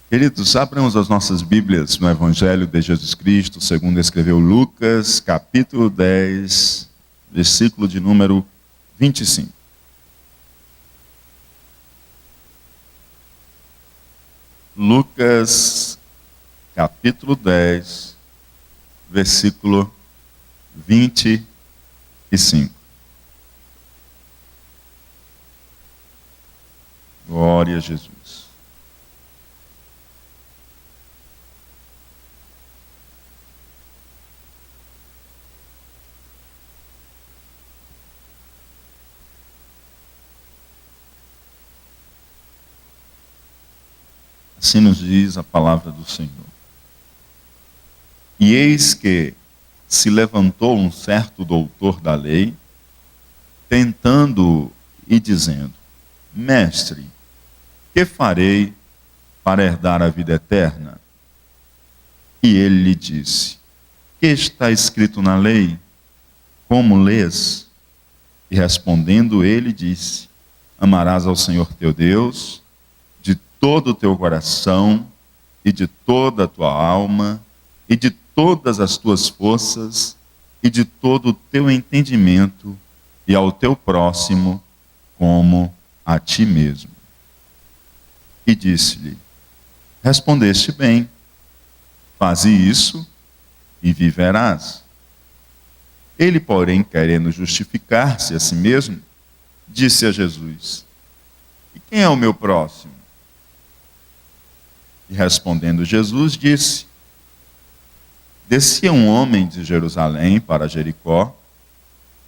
Queridos, abramos as nossas Bíblias no Evangelho de Jesus Cristo, segundo escreveu Lucas, capítulo 10, versículo de número 25. Lucas, capítulo 10, versículo 25. Glória a Jesus. Assim nos diz a palavra do Senhor. E eis que se levantou um certo doutor da lei, tentando e dizendo: Mestre, que farei para herdar a vida eterna? E ele lhe disse: Que está escrito na lei? Como lês? E respondendo ele disse: Amarás ao Senhor teu Deus de todo o teu coração e de toda a tua alma e de todas as tuas forças e de todo o teu entendimento, e ao teu próximo como a ti mesmo. E disse-lhe: Respondeste bem, faze isso e viverás. Ele, porém, querendo justificar-se a si mesmo, disse a Jesus: E quem é o meu próximo? E respondendo Jesus, disse: Descia um homem de Jerusalém para Jericó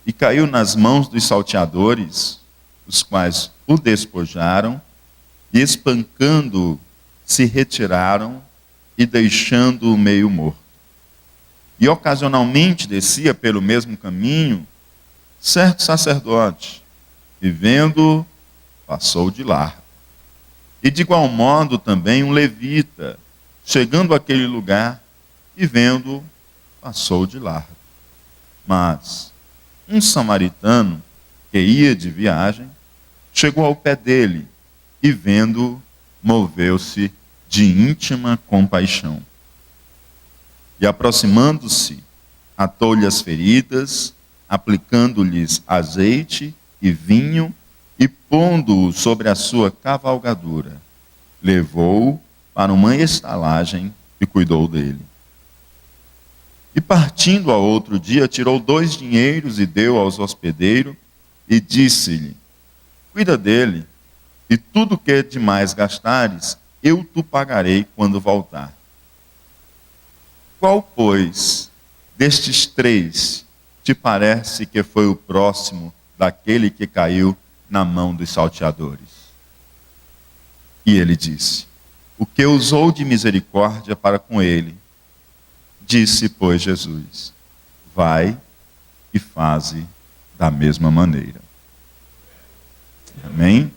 e caiu nas mãos dos salteadores, os quais o despojaram e, espancando-o, se retiraram e deixando-o meio morto. E ocasionalmente descia pelo mesmo caminho certo sacerdote, e vendo-o, passou de largo. E de igual modo também um levita, chegando àquele lugar e vendo-o, passou de largo. Mas um samaritano que ia de viagem chegou ao pé dele e vendo-o, moveu-se de íntima compaixão. E aproximando-se, atou-lhe as feridas, aplicando-lhes azeite e vinho, e pondo-o sobre a sua cavalgadura, levou-o para uma estalagem e cuidou dele. E partindo ao outro dia, tirou 2 dinheiros e deu aos hospedeiros, e disse-lhe: Cuida dele, e tudo que demais gastares, eu te pagarei quando voltar. Qual, pois, destes 3 te parece que foi o próximo daquele que caiu na mão dos salteadores? E ele disse: O que usou de misericórdia para com ele. Disse, pois, Jesus: Vai e faze da mesma maneira. Amém?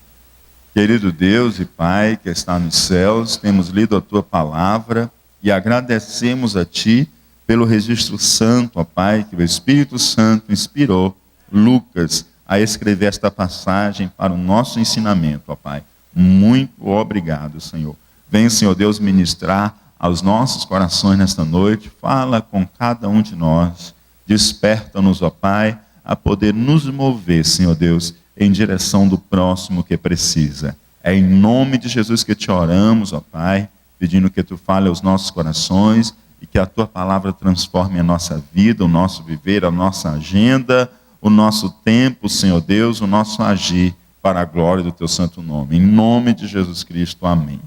Querido Deus e Pai que está nos céus, temos lido a Tua palavra e agradecemos a Ti pelo registro santo, ó Pai, que o Espírito Santo inspirou Lucas a escrever esta passagem para o nosso ensinamento, ó Pai. Muito obrigado, Senhor. Vem, Senhor Deus, ministrar aos nossos corações nesta noite. Fala com cada um de nós. Desperta-nos, ó Pai, a poder nos mover, Senhor Deus, em direção do próximo que precisa. É em nome de Jesus que te oramos, ó Pai, pedindo que Tu fale aos nossos corações e que a Tua palavra transforme a nossa vida, o nosso viver, a nossa agenda, o nosso tempo, Senhor Deus, o nosso agir para a glória do Teu santo nome. Em nome de Jesus Cristo, amém.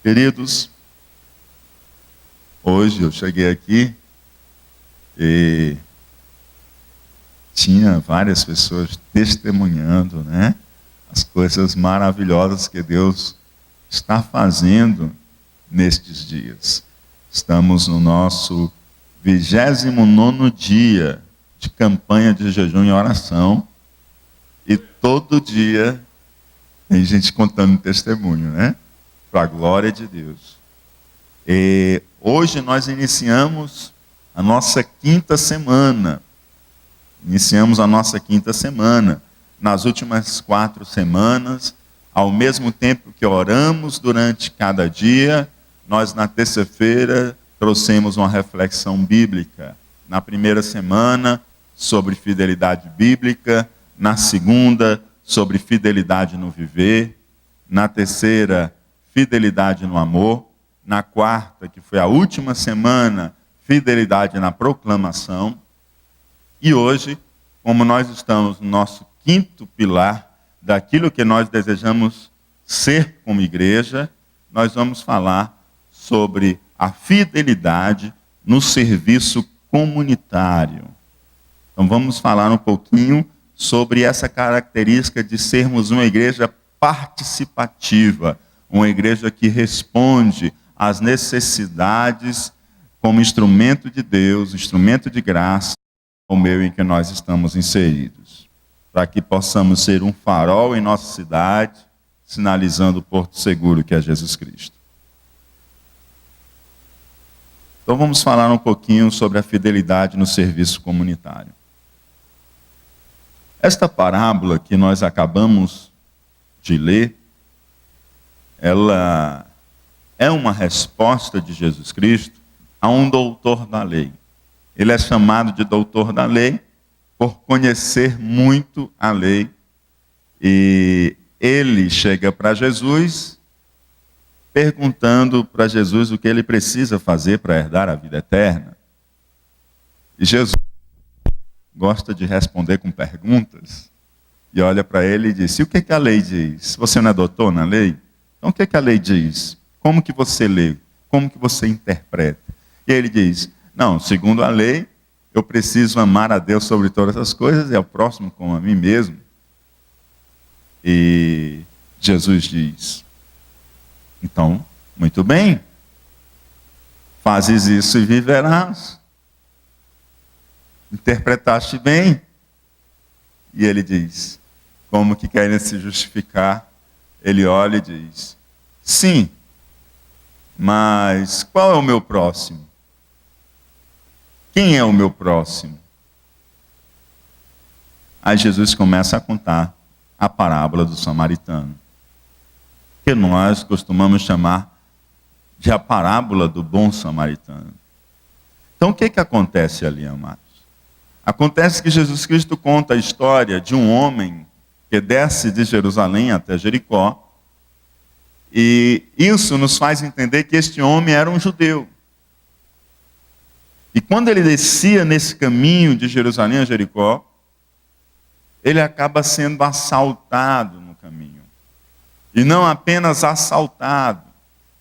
Queridos, hoje eu cheguei aqui e tinha várias pessoas testemunhando, né, as coisas maravilhosas que Deus está fazendo nestes dias. Estamos no nosso 29º dia de campanha de jejum e oração e todo dia tem gente contando testemunho, né? Para a glória de Deus. E hoje nós iniciamos a nossa 5ª semana. Iniciamos a nossa 5ª semana. Nas últimas 4 semanas, ao mesmo tempo que oramos durante cada dia, nós na terça-feira trouxemos uma reflexão bíblica. Na primeira semana, sobre fidelidade bíblica. Na segunda, sobre fidelidade no viver. Na terceira, fidelidade no amor. Na quarta, que foi a última semana, fidelidade na proclamação. E hoje, como nós estamos no nosso quinto pilar daquilo que nós desejamos ser como igreja, nós vamos falar sobre a fidelidade no serviço comunitário. Então vamos falar um pouquinho sobre essa característica de sermos uma igreja participativa, uma igreja que responde às necessidades como instrumento de Deus, instrumento de graça, no meio em que nós estamos inseridos, para que possamos ser um farol em nossa cidade, sinalizando o porto seguro que é Jesus Cristo. Então vamos falar um pouquinho sobre a fidelidade no serviço comunitário. Esta parábola que nós acabamos de ler, ela é uma resposta de Jesus Cristo a um doutor da lei. Ele é chamado de doutor da lei por conhecer muito a lei. E ele chega para Jesus perguntando para Jesus o que ele precisa fazer para herdar a vida eterna. E Jesus gosta de responder com perguntas. E olha para ele e diz: e o que a lei diz? Você não é doutor na lei? Então o que a lei diz? Como que você lê? Como que você interpreta? E ele diz: não, segundo a lei, eu preciso amar a Deus sobre todas as coisas e ao próximo como a mim mesmo. E Jesus diz: então, muito bem, fazes isso e viverás. Interpretaste bem. E ele diz, como que querendo se justificar, ele olha e diz: sim, mas qual é o meu próximo? Quem é o meu próximo? Aí Jesus começa a contar a parábola do samaritano, que nós costumamos chamar de a parábola do bom samaritano. Então o que acontece ali, amados? Acontece que Jesus Cristo conta a história de um homem que desce de Jerusalém até Jericó, e isso nos faz entender que este homem era um judeu. E quando ele descia nesse caminho de Jerusalém a Jericó, ele acaba sendo assaltado no caminho. E não apenas assaltado,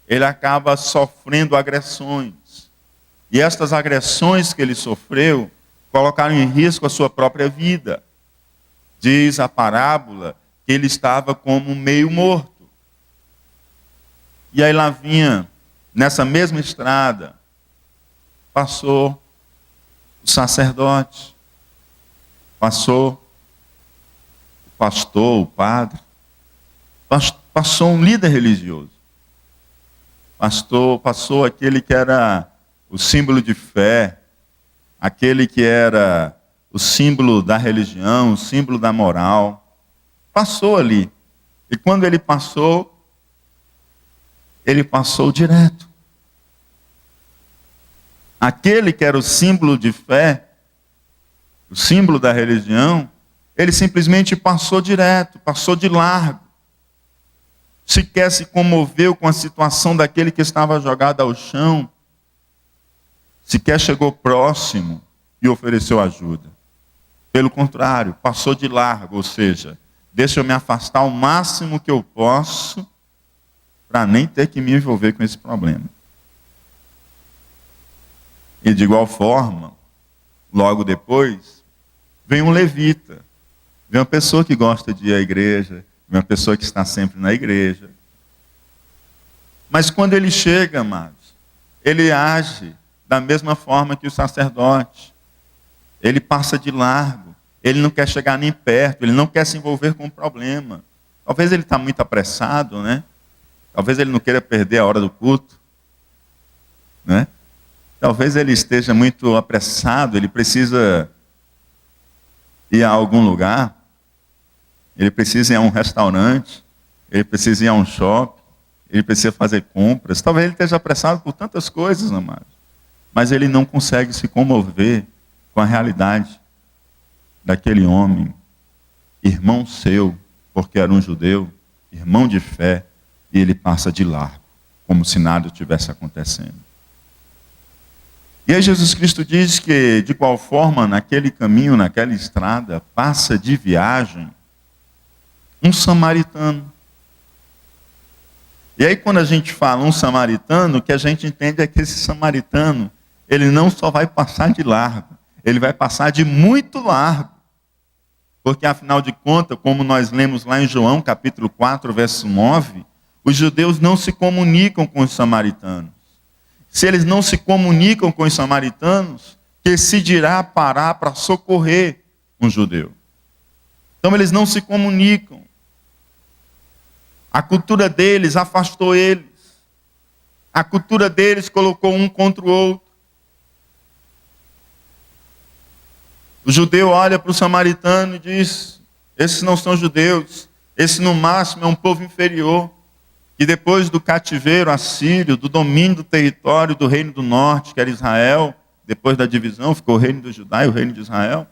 ele acaba sofrendo agressões. E estas agressões que ele sofreu colocaram em risco a sua própria vida. Diz a parábola que ele estava como meio morto. E aí lá vinha, nessa mesma estrada, passou o sacerdote, passou o pastor, o padre, passou um líder religioso, passou aquele que era o símbolo de fé, aquele que era o símbolo da religião, o símbolo da moral, passou ali. E quando ele passou direto. Aquele que era o símbolo de fé, o símbolo da religião, ele simplesmente passou direto, passou de largo. Sequer se comoveu com a situação daquele que estava jogado ao chão. Sequer chegou próximo e ofereceu ajuda. Pelo contrário, passou de largo, ou seja, deixa eu me afastar o máximo que eu posso para nem ter que me envolver com esse problema. E de igual forma, logo depois, vem um levita, vem uma pessoa que gosta de ir à igreja, vem uma pessoa que está sempre na igreja. Mas quando ele chega, amados, ele age da mesma forma que o sacerdote. Ele passa de largo, ele não quer chegar nem perto, ele não quer se envolver com o problema. Talvez ele está muito apressado, né? Talvez ele não queira perder a hora do culto, né? Talvez ele esteja muito apressado, ele precisa ir a algum lugar, ele precisa ir a um restaurante, ele precisa ir a um shopping, ele precisa fazer compras. Talvez ele esteja apressado por tantas coisas, amados. Mas ele não consegue se comover com a realidade daquele homem, irmão seu, porque era um judeu, irmão de fé, e ele passa de largo, como se nada estivesse acontecendo. E aí Jesus Cristo diz que, de qual forma, naquele caminho, naquela estrada, passa de viagem um samaritano. E aí quando a gente fala um samaritano, o que a gente entende é que esse samaritano, ele não só vai passar de largo, ele vai passar de muito largo. Porque afinal de contas, como nós lemos lá em João capítulo 4, verso 9, os judeus não se comunicam com os samaritanos. Se eles não se comunicam com os samaritanos, que se dirá parar para socorrer um judeu? Então eles não se comunicam. A cultura deles afastou eles. A cultura deles colocou um contra o outro. O judeu olha para o samaritano e diz: esses não são judeus, esse no máximo é um povo inferior. E depois do cativeiro assírio, do domínio do território do reino do norte, que era Israel, depois da divisão ficou o reino do Judá e o reino de Israel,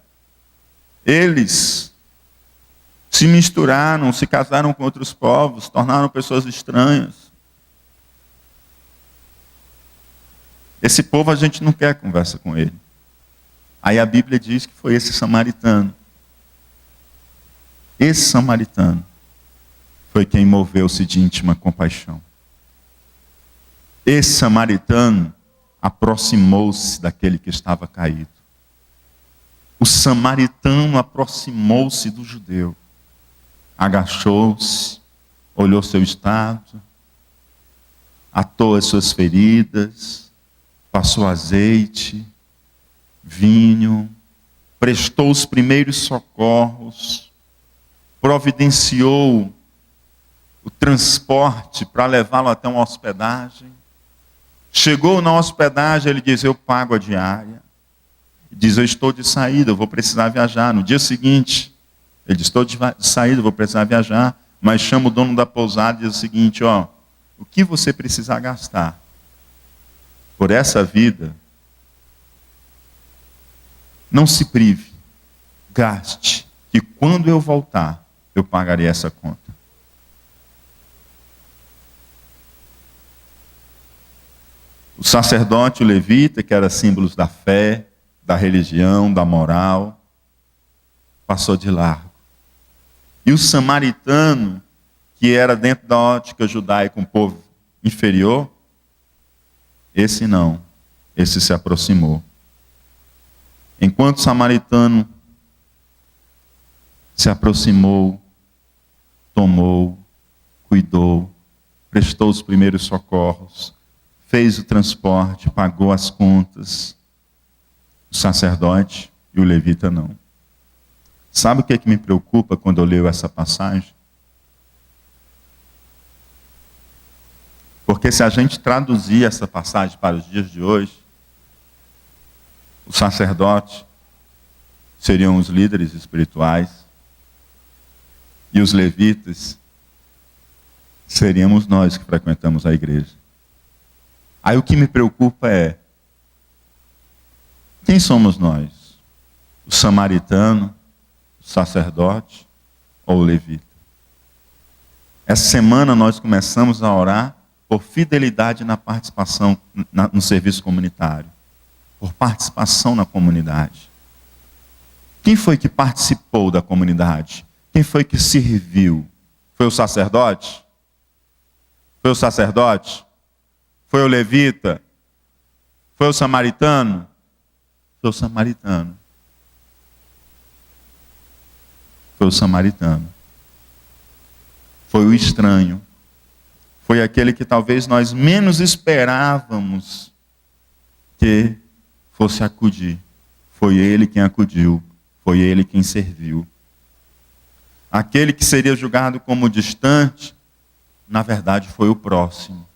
eles se misturaram, se casaram com outros povos, tornaram pessoas estranhas. Esse povo a gente não quer conversa com ele. Aí a Bíblia diz que foi esse samaritano. Esse samaritano foi quem moveu-se de íntima compaixão. Esse samaritano aproximou-se daquele que estava caído. O samaritano aproximou-se do judeu. Agachou-se, olhou seu estado, atou as suas feridas, passou azeite, vinho, prestou os primeiros socorros, providenciou o transporte para levá-lo até uma hospedagem. Chegou na hospedagem, ele diz: eu pago a diária. Diz: eu estou de saída, eu vou precisar viajar. No dia seguinte, ele diz: estou de saída, eu vou precisar viajar. Mas chama o dono da pousada e diz o seguinte: ó, o que você precisar gastar por essa vida, não se prive, gaste, que quando eu voltar, eu pagarei essa conta. O sacerdote, o levita, que eram símbolos da fé, da religião, da moral, passou de largo. E o samaritano, que era dentro da ótica judaica um povo inferior, esse não, esse se aproximou. Enquanto o samaritano se aproximou, tomou, cuidou, prestou os primeiros socorros, fez o transporte, pagou as contas, o sacerdote e o levita não. Sabe o que é que me preocupa quando eu leio essa passagem? Porque se a gente traduzir essa passagem para os dias de hoje, o sacerdote seriam os líderes espirituais e os levitas seríamos nós que frequentamos a igreja. Aí o que me preocupa é: quem somos nós? O samaritano, o sacerdote ou o levita? Essa semana nós começamos a orar por fidelidade na participação no serviço comunitário, por participação na comunidade. Quem foi que participou da comunidade? Quem foi que serviu? Foi o sacerdote? Foi o sacerdote? Foi o levita? Foi o samaritano? Foi o samaritano. Foi o samaritano. Foi o estranho. Foi aquele que talvez nós menos esperávamos que fosse acudir. Foi ele quem acudiu. Foi ele quem serviu. Aquele que seria julgado como distante, na verdade foi o próximo.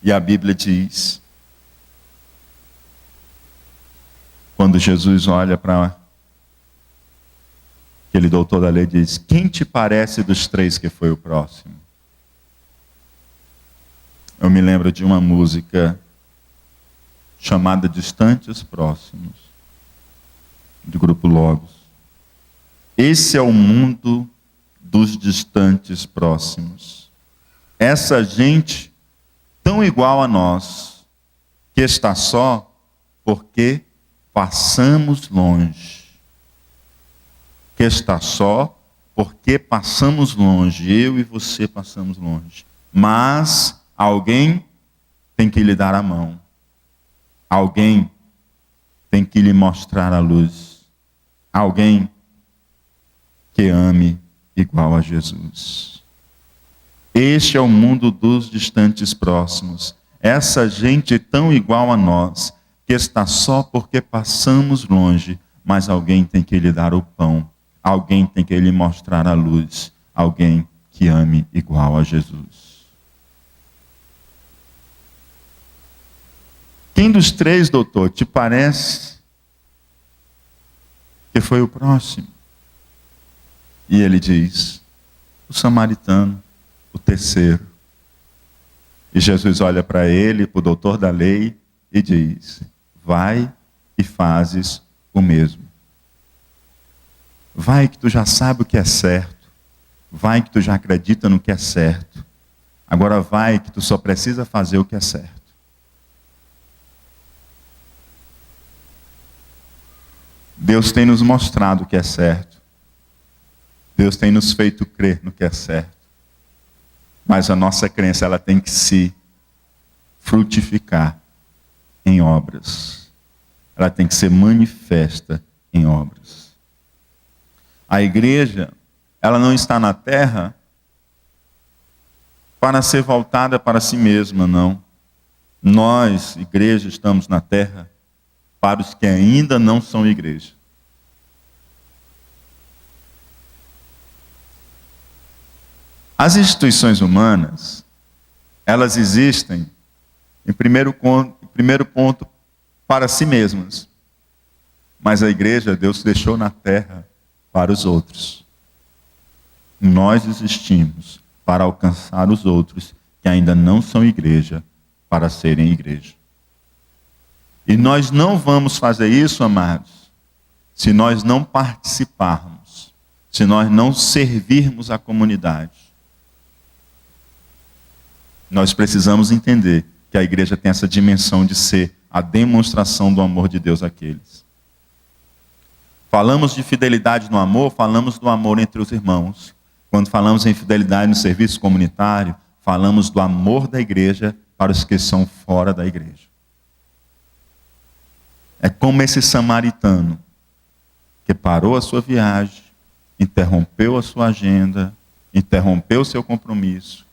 E a Bíblia diz, quando Jesus olha para Aquele doutor da lei diz: quem te parece dos três que foi o próximo? Eu me lembro de uma música chamada Distantes Próximos, do grupo Logos. Esse é o mundo dos distantes próximos. Essa gente tão igual a nós, que está só porque passamos longe. Que está só porque passamos longe. Eu e você passamos longe. Mas alguém tem que lhe dar a mão. Alguém tem que lhe mostrar a luz. Alguém que ame igual a Jesus. Este é o mundo dos distantes próximos. Essa gente tão igual a nós, que está só porque passamos longe, mas alguém tem que lhe dar o pão. Alguém tem que lhe mostrar a luz. Alguém que ame igual a Jesus. Quem dos três, doutor, te parece que foi o próximo? E ele diz: o samaritano, o terceiro. E Jesus olha para ele, para o doutor da lei, e diz: vai e fazes o mesmo. Vai que tu já sabe o que é certo. Vai que tu já acredita no que é certo. Agora vai que tu só precisa fazer o que é certo. Deus tem nos mostrado o que é certo. Deus tem nos feito crer no que é certo. Mas a nossa crença, ela tem que se frutificar em obras. Ela tem que ser manifesta em obras. A igreja, ela não está na terra para ser voltada para si mesma, não. Nós, igreja, estamos na terra para os que ainda não são igreja. As instituições humanas, elas existem, em primeiro ponto, para si mesmas. Mas a igreja, Deus deixou na terra para os outros. Nós existimos para alcançar os outros que ainda não são igreja, para serem igreja. E nós não vamos fazer isso, amados, se nós não participarmos, se nós não servirmos a comunidade. Nós precisamos entender que a igreja tem essa dimensão de ser a demonstração do amor de Deus àqueles. Falamos de fidelidade no amor, falamos do amor entre os irmãos. Quando falamos em fidelidade no serviço comunitário, falamos do amor da igreja para os que são fora da igreja. É como esse samaritano que parou a sua viagem, interrompeu a sua agenda, interrompeu o seu compromisso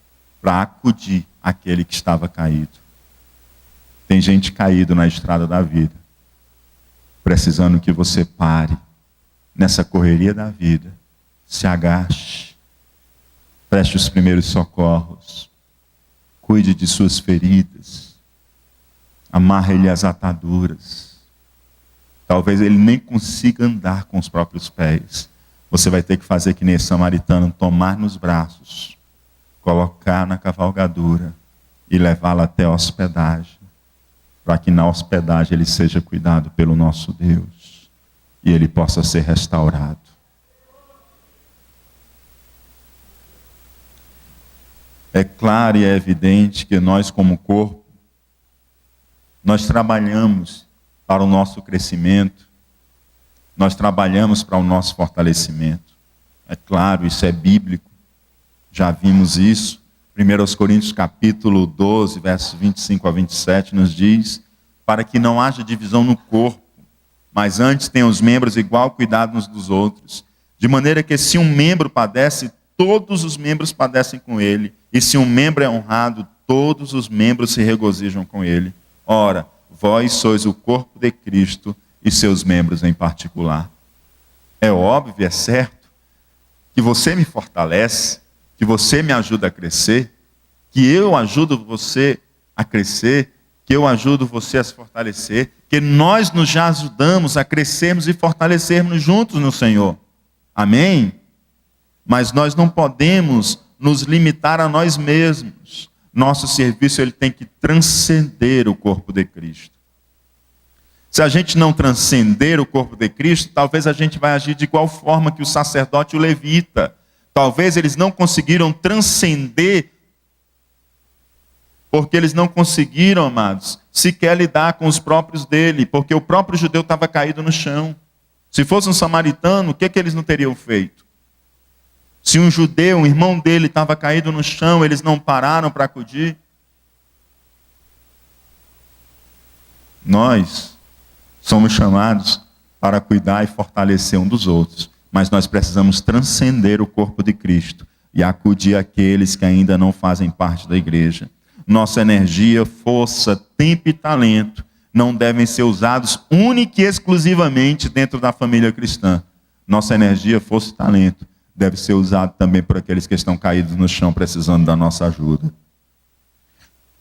para acudir àquele que estava caído. Tem gente caído na estrada da vida, precisando que você pare nessa correria da vida, se agache, preste os primeiros socorros, cuide de suas feridas, amarre-lhe as ataduras. Talvez ele nem consiga andar com os próprios pés. Você vai ter que fazer que nem esse samaritano, tomar nos braços, colocar na cavalgadura e levá-lo até a hospedagem, para que na hospedagem ele seja cuidado pelo nosso Deus e ele possa ser restaurado. É claro e é evidente que nós, como corpo, nós trabalhamos para o nosso crescimento, nós trabalhamos para o nosso fortalecimento. É claro, isso é bíblico, já vimos isso. 1 Coríntios capítulo 12, versos 25 a 27, nos diz: para que não haja divisão no corpo, mas antes tenham os membros igual cuidado uns dos outros, de maneira que se um membro padece, todos os membros padecem com ele, e se um membro é honrado, todos os membros se regozijam com ele. Ora, vós sois o corpo de Cristo e seus membros em particular. É óbvio, é certo, que você me fortalece, que você me ajuda a crescer, que eu ajudo você a crescer, que eu ajudo você a se fortalecer, que nós nos já ajudamos a crescermos e fortalecermos juntos no Senhor. Amém? Mas nós não podemos nos limitar a nós mesmos. Nosso serviço ele tem que transcender o corpo de Cristo. Se a gente não transcender o corpo de Cristo, talvez a gente vai agir de igual forma que o sacerdote e o levita. Talvez eles não conseguiram transcender, porque eles não conseguiram, amados, sequer lidar com os próprios dele, porque o próprio judeu estava caído no chão. Se fosse um samaritano, o que eles não teriam feito? Se um judeu, um irmão dele, estava caído no chão, eles não pararam para acudir? Nós somos chamados para cuidar e fortalecer um dos outros, mas nós precisamos transcender o corpo de Cristo e acudir aqueles que ainda não fazem parte da igreja. Nossa energia, força, tempo e talento não devem ser usados única e exclusivamente dentro da família cristã. Nossa energia, força e talento deve ser usado também por aqueles que estão caídos no chão precisando da nossa ajuda.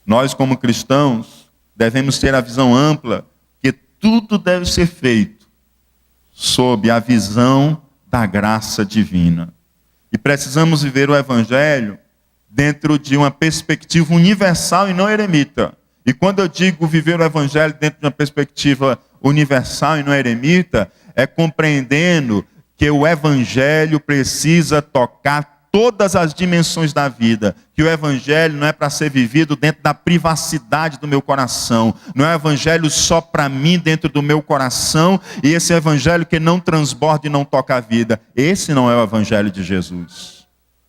Nós, como cristãos, devemos ter a visão ampla que tudo deve ser feito sob a visão da graça divina. E precisamos viver o Evangelho dentro de uma perspectiva universal e não eremita. E quando eu digo viver o Evangelho dentro de uma perspectiva universal e não eremita, é compreendendo que o Evangelho precisa tocar todas as dimensões da vida. Que o Evangelho não é para ser vivido dentro da privacidade do meu coração. Não é o Evangelho só para mim dentro do meu coração. E esse Evangelho que não transborda e não toca a vida. Esse não é o Evangelho de Jesus.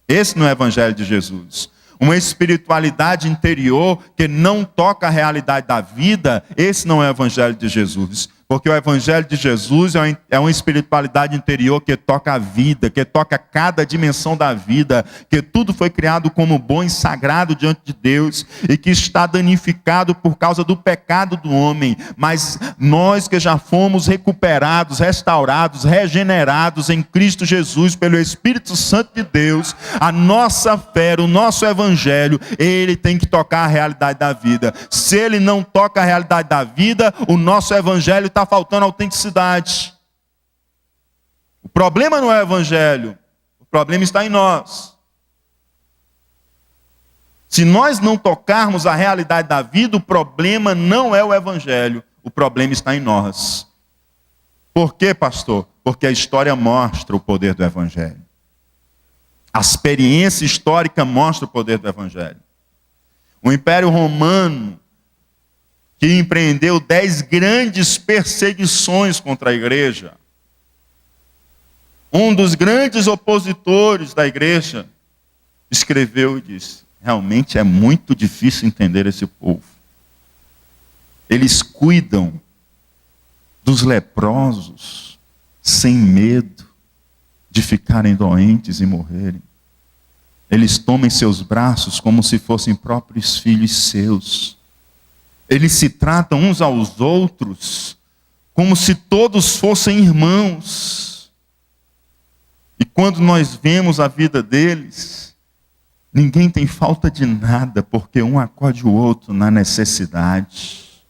Esse não é o Evangelho de Jesus. Uma espiritualidade interior que não toca a realidade da vida. Esse não é o Evangelho de Jesus. Porque o Evangelho de Jesus é uma espiritualidade interior que toca a vida, que toca cada dimensão da vida, que tudo foi criado como bom e sagrado diante de Deus, e que está danificado por causa do pecado do homem. Mas nós que já fomos recuperados, restaurados, regenerados em Cristo Jesus, pelo Espírito Santo de Deus, a nossa fé, o nosso Evangelho, ele tem que tocar a realidade da vida. Se ele não toca a realidade da vida, o nosso Evangelho está faltando autenticidade. O problema não é o Evangelho, o problema está em nós. Se nós não tocarmos a realidade da vida, o problema não é o Evangelho, o problema está em nós. Por quê, pastor? Porque a história mostra o poder do Evangelho. A experiência histórica mostra o poder do Evangelho. O Império Romano, que empreendeu 10 grandes perseguições contra a igreja. Um dos grandes opositores da igreja escreveu e disse: realmente é muito difícil entender esse povo. Eles cuidam dos leprosos sem medo de ficarem doentes e morrerem. Eles tomam em seus braços como se fossem próprios filhos seus. Eles se tratam uns aos outros como se todos fossem irmãos. E quando nós vemos a vida deles, ninguém tem falta de nada, porque um acode o outro na necessidade.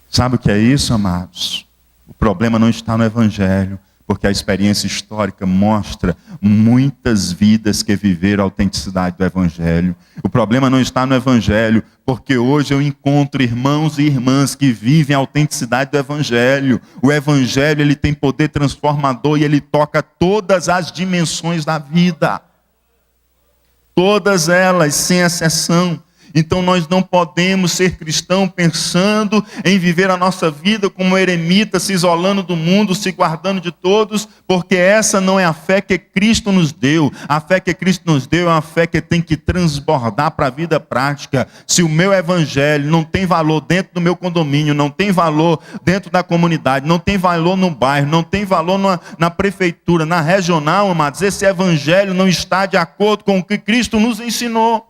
Sabe o que é isso, amados? O problema não está no Evangelho, porque a experiência histórica mostra muitas vidas que viveram a autenticidade do Evangelho. O problema não está no Evangelho, porque hoje eu encontro irmãos e irmãs que vivem a autenticidade do Evangelho. O Evangelho, ele tem poder transformador e ele toca todas as dimensões da vida. Todas elas, sem exceção. Então nós não podemos ser cristãos pensando em viver a nossa vida como eremita, se isolando do mundo, se guardando de todos, porque essa não é a fé que Cristo nos deu. A fé que Cristo nos deu é uma fé que tem que transbordar para a vida prática. Se o meu Evangelho não tem valor dentro do meu condomínio, não tem valor dentro da comunidade, não tem valor no bairro, não tem valor na prefeitura, na regional, amados, esse Evangelho não está de acordo com o que Cristo nos ensinou.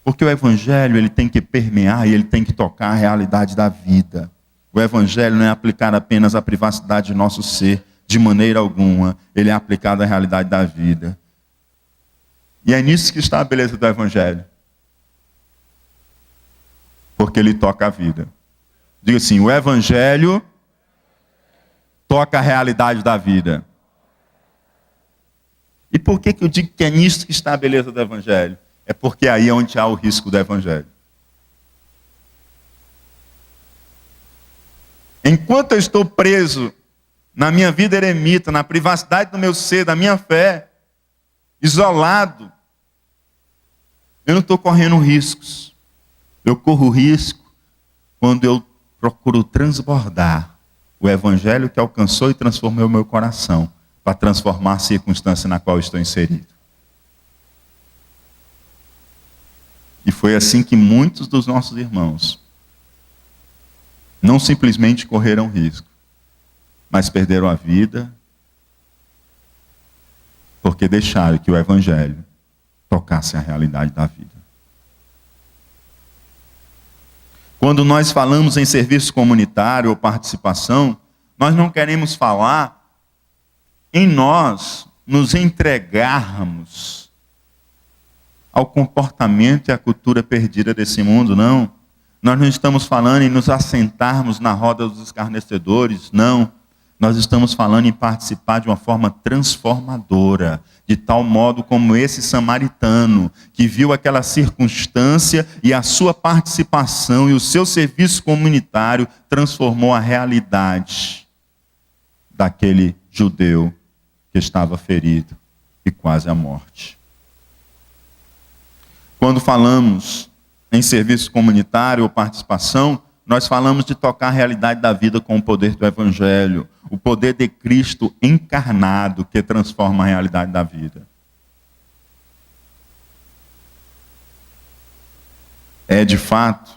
Porque o Evangelho, ele tem que permear e ele tem que tocar a realidade da vida. O Evangelho não é aplicado apenas à privacidade do nosso ser, de maneira alguma. Ele é aplicado à realidade da vida. E é nisso que está a beleza do Evangelho. Porque ele toca a vida. Diga assim, o Evangelho toca a realidade da vida. E por que eu digo que é nisso que está a beleza do Evangelho? É porque aí é onde há o risco do Evangelho. Enquanto eu estou preso na minha vida eremita, na privacidade do meu ser, da minha fé, isolado, eu não estou correndo riscos. Eu corro risco quando eu procuro transbordar o Evangelho que alcançou e transformou o meu coração, para transformar a circunstância na qual eu estou inserido. E foi assim que muitos dos nossos irmãos não simplesmente correram risco, mas perderam a vida porque deixaram que o Evangelho tocasse a realidade da vida. Quando nós falamos em serviço comunitário ou participação, nós não queremos falar em nós nos entregarmos ao comportamento e à cultura perdida desse mundo, não. Nós não estamos falando em nos assentarmos na roda dos escarnecedores, não. Nós estamos falando em participar de uma forma transformadora, de tal modo como esse samaritano, que viu aquela circunstância e a sua participação e o seu serviço comunitário transformou a realidade daquele judeu que estava ferido e quase à morte. Quando falamos em serviço comunitário ou participação, nós falamos de tocar a realidade da vida com o poder do Evangelho, o poder de Cristo encarnado que transforma a realidade da vida. É, de fato,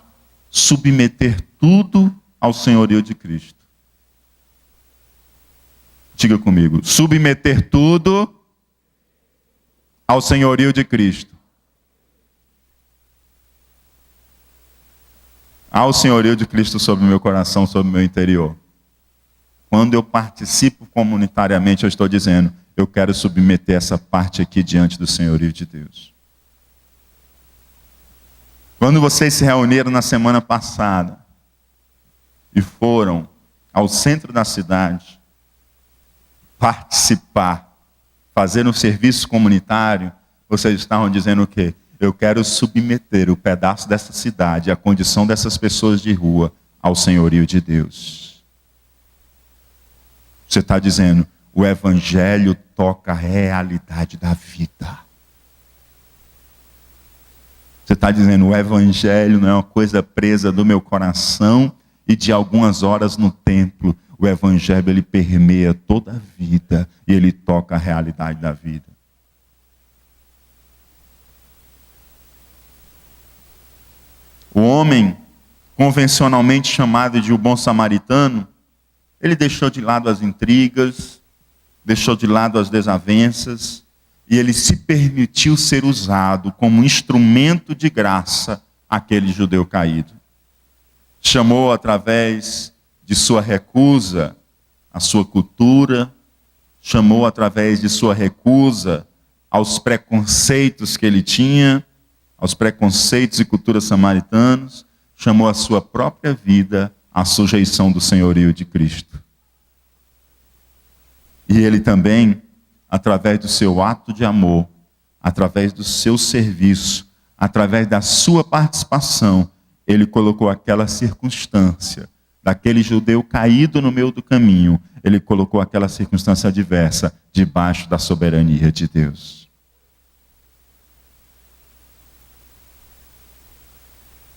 submeter tudo ao senhorio de Cristo. Diga comigo, submeter tudo ao senhorio de Cristo. Ao senhorio de Cristo sobre o meu coração, sobre o meu interior. Quando eu participo comunitariamente, eu estou dizendo, eu quero submeter essa parte aqui diante do senhorio de Deus. Quando vocês se reuniram na semana passada e foram ao centro da cidade participar, fazer um serviço comunitário, vocês estavam dizendo o quê? Eu quero submeter o pedaço dessa cidade, a condição dessas pessoas de rua, ao senhorio de Deus. Você está dizendo, o Evangelho toca a realidade da vida. Você está dizendo, o Evangelho não é uma coisa presa do meu coração e de algumas horas no templo. O Evangelho, ele permeia toda a vida e ele toca a realidade da vida. O homem, convencionalmente chamado de o bom samaritano, ele deixou de lado as intrigas, deixou de lado as desavenças, e ele se permitiu ser usado como instrumento de graça àquele judeu caído. Chamou através de sua recusa à sua cultura, chamou através de sua recusa aos preconceitos que ele tinha, aos preconceitos e culturas samaritanos, chamou a sua própria vida à sujeição do senhorio de Cristo. E ele também, através do seu ato de amor, através do seu serviço, através da sua participação, ele colocou aquela circunstância, daquele judeu caído no meio do caminho, ele colocou aquela circunstância adversa debaixo da soberania de Deus.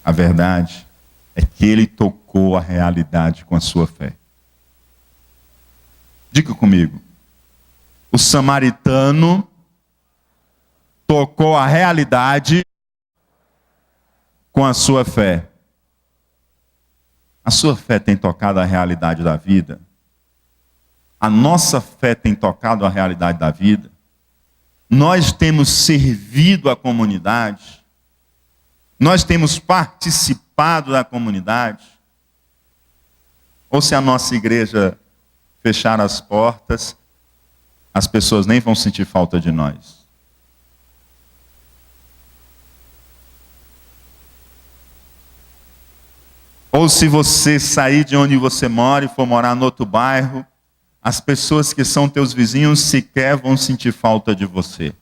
A verdade é que ele tocou a realidade com a sua fé. Diga comigo. O samaritano tocou a realidade com a sua fé. A sua fé tem tocado a realidade da vida? A nossa fé tem tocado a realidade da vida? Nós temos servido a comunidade? Nós temos participado da comunidade? Ou se a nossa igreja fechar as portas, as pessoas nem vão sentir falta de nós? Ou se você sair de onde você mora e for morar no outro bairro, as pessoas que são teus vizinhos sequer vão sentir falta de você.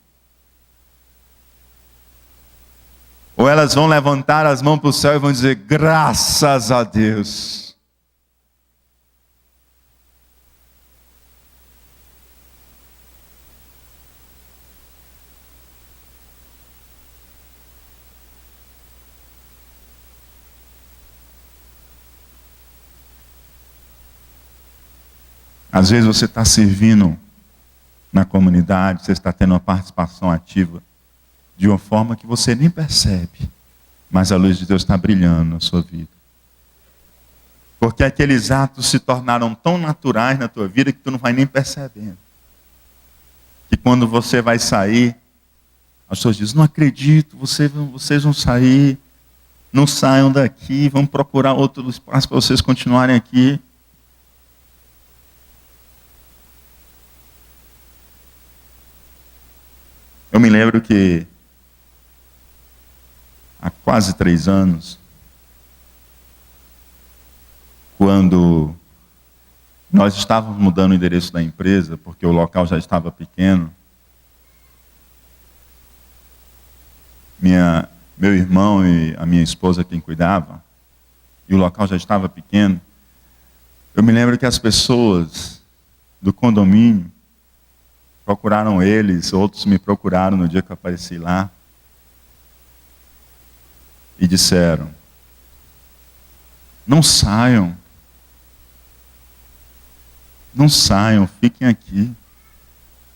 Ou elas vão levantar as mãos para o céu e vão dizer, graças a Deus. Às vezes você está servindo na comunidade, você está tendo uma participação ativa de uma forma que você nem percebe, mas a luz de Deus está brilhando na sua vida. Porque aqueles atos se tornaram tão naturais na tua vida que tu não vai nem percebendo. Que quando você vai sair, as pessoas dizem, não acredito, vocês vão sair, não saiam daqui, vão procurar outro espaço para vocês continuarem aqui. Eu me lembro que há quase 3 anos, quando nós estávamos mudando o endereço da empresa, porque o local já estava pequeno, meu irmão e a minha esposa quem cuidava, e o local já estava pequeno, eu me lembro que as pessoas do condomínio procuraram eles, outros me procuraram no dia que eu apareci lá, e disseram, não saiam, fiquem aqui,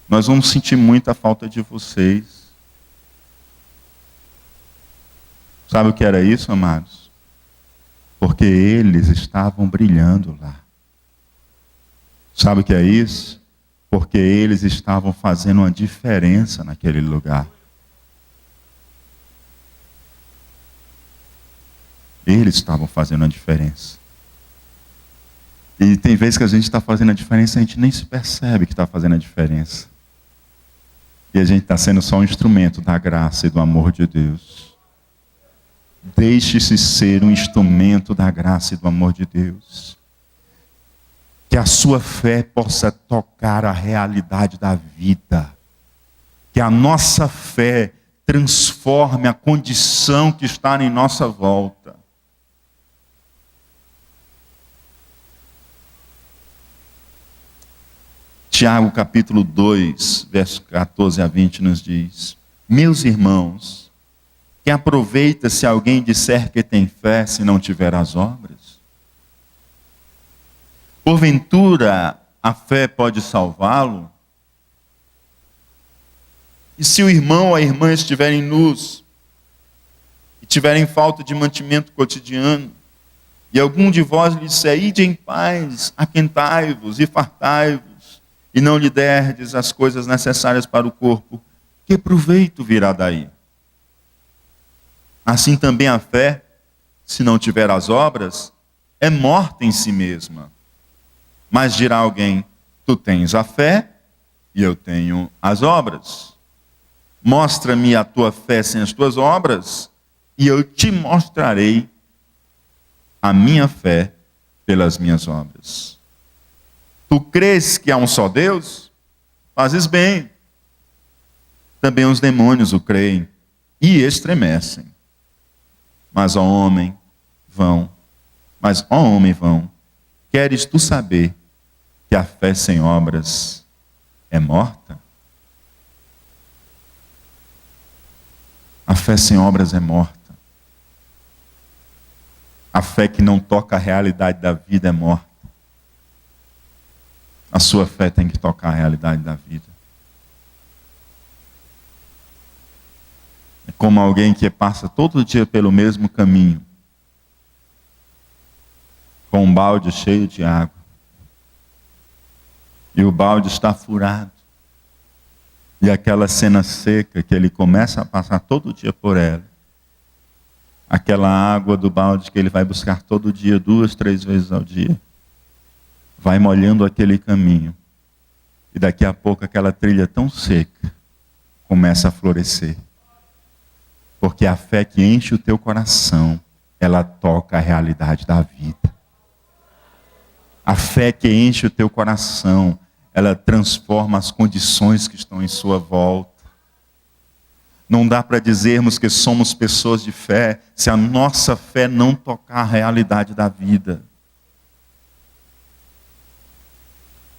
nós vamos sentir muita falta de vocês. Sabe o que era isso, amados? Porque eles estavam brilhando lá. Sabe o que é isso? Porque eles estavam fazendo uma diferença naquele lugar. Eles estavam fazendo a diferença. E tem vezes que a gente está fazendo a diferença e a gente nem se percebe que está fazendo a diferença. E a gente está sendo só um instrumento da graça e do amor de Deus. Deixe-se ser um instrumento da graça e do amor de Deus. Que a sua fé possa tocar a realidade da vida. Que a nossa fé transforme a condição que está em nossa volta. Tiago capítulo 2, verso 14 a 20 nos diz: meus irmãos, que aproveita se alguém disser que tem fé se não tiver as obras? Porventura, a fé pode salvá-lo? E se o irmão ou a irmã estiverem nus, e tiverem falta de mantimento cotidiano, e algum de vós lhe disser, ide em paz, aquentai-vos e fartai-vos, e não lhe derdes as coisas necessárias para o corpo, que proveito virá daí? Assim também a fé, se não tiver as obras, é morta em si mesma. Mas dirá alguém, tu tens a fé e eu tenho as obras. Mostra-me a tua fé sem as tuas obras e eu te mostrarei a minha fé pelas minhas obras. Tu crês que há um só Deus? Fazes bem. Também os demônios o creem e estremecem. Mas, ó homem, vão. Queres tu saber que a fé sem obras é morta? A fé sem obras é morta. A fé que não toca a realidade da vida é morta. A sua fé tem que tocar a realidade da vida. É como alguém que passa todo dia pelo mesmo caminho, com um balde cheio de água. E o balde está furado. E aquela cena seca que ele começa a passar todo dia por ela. Aquela água do balde que ele vai buscar todo dia, 2, 3 vezes ao dia. Vai molhando aquele caminho. E daqui a pouco aquela trilha tão seca começa a florescer. Porque a fé que enche o teu coração, ela toca a realidade da vida. A fé que enche o teu coração, ela transforma as condições que estão em sua volta. Não dá para dizermos que somos pessoas de fé se a nossa fé não tocar a realidade da vida.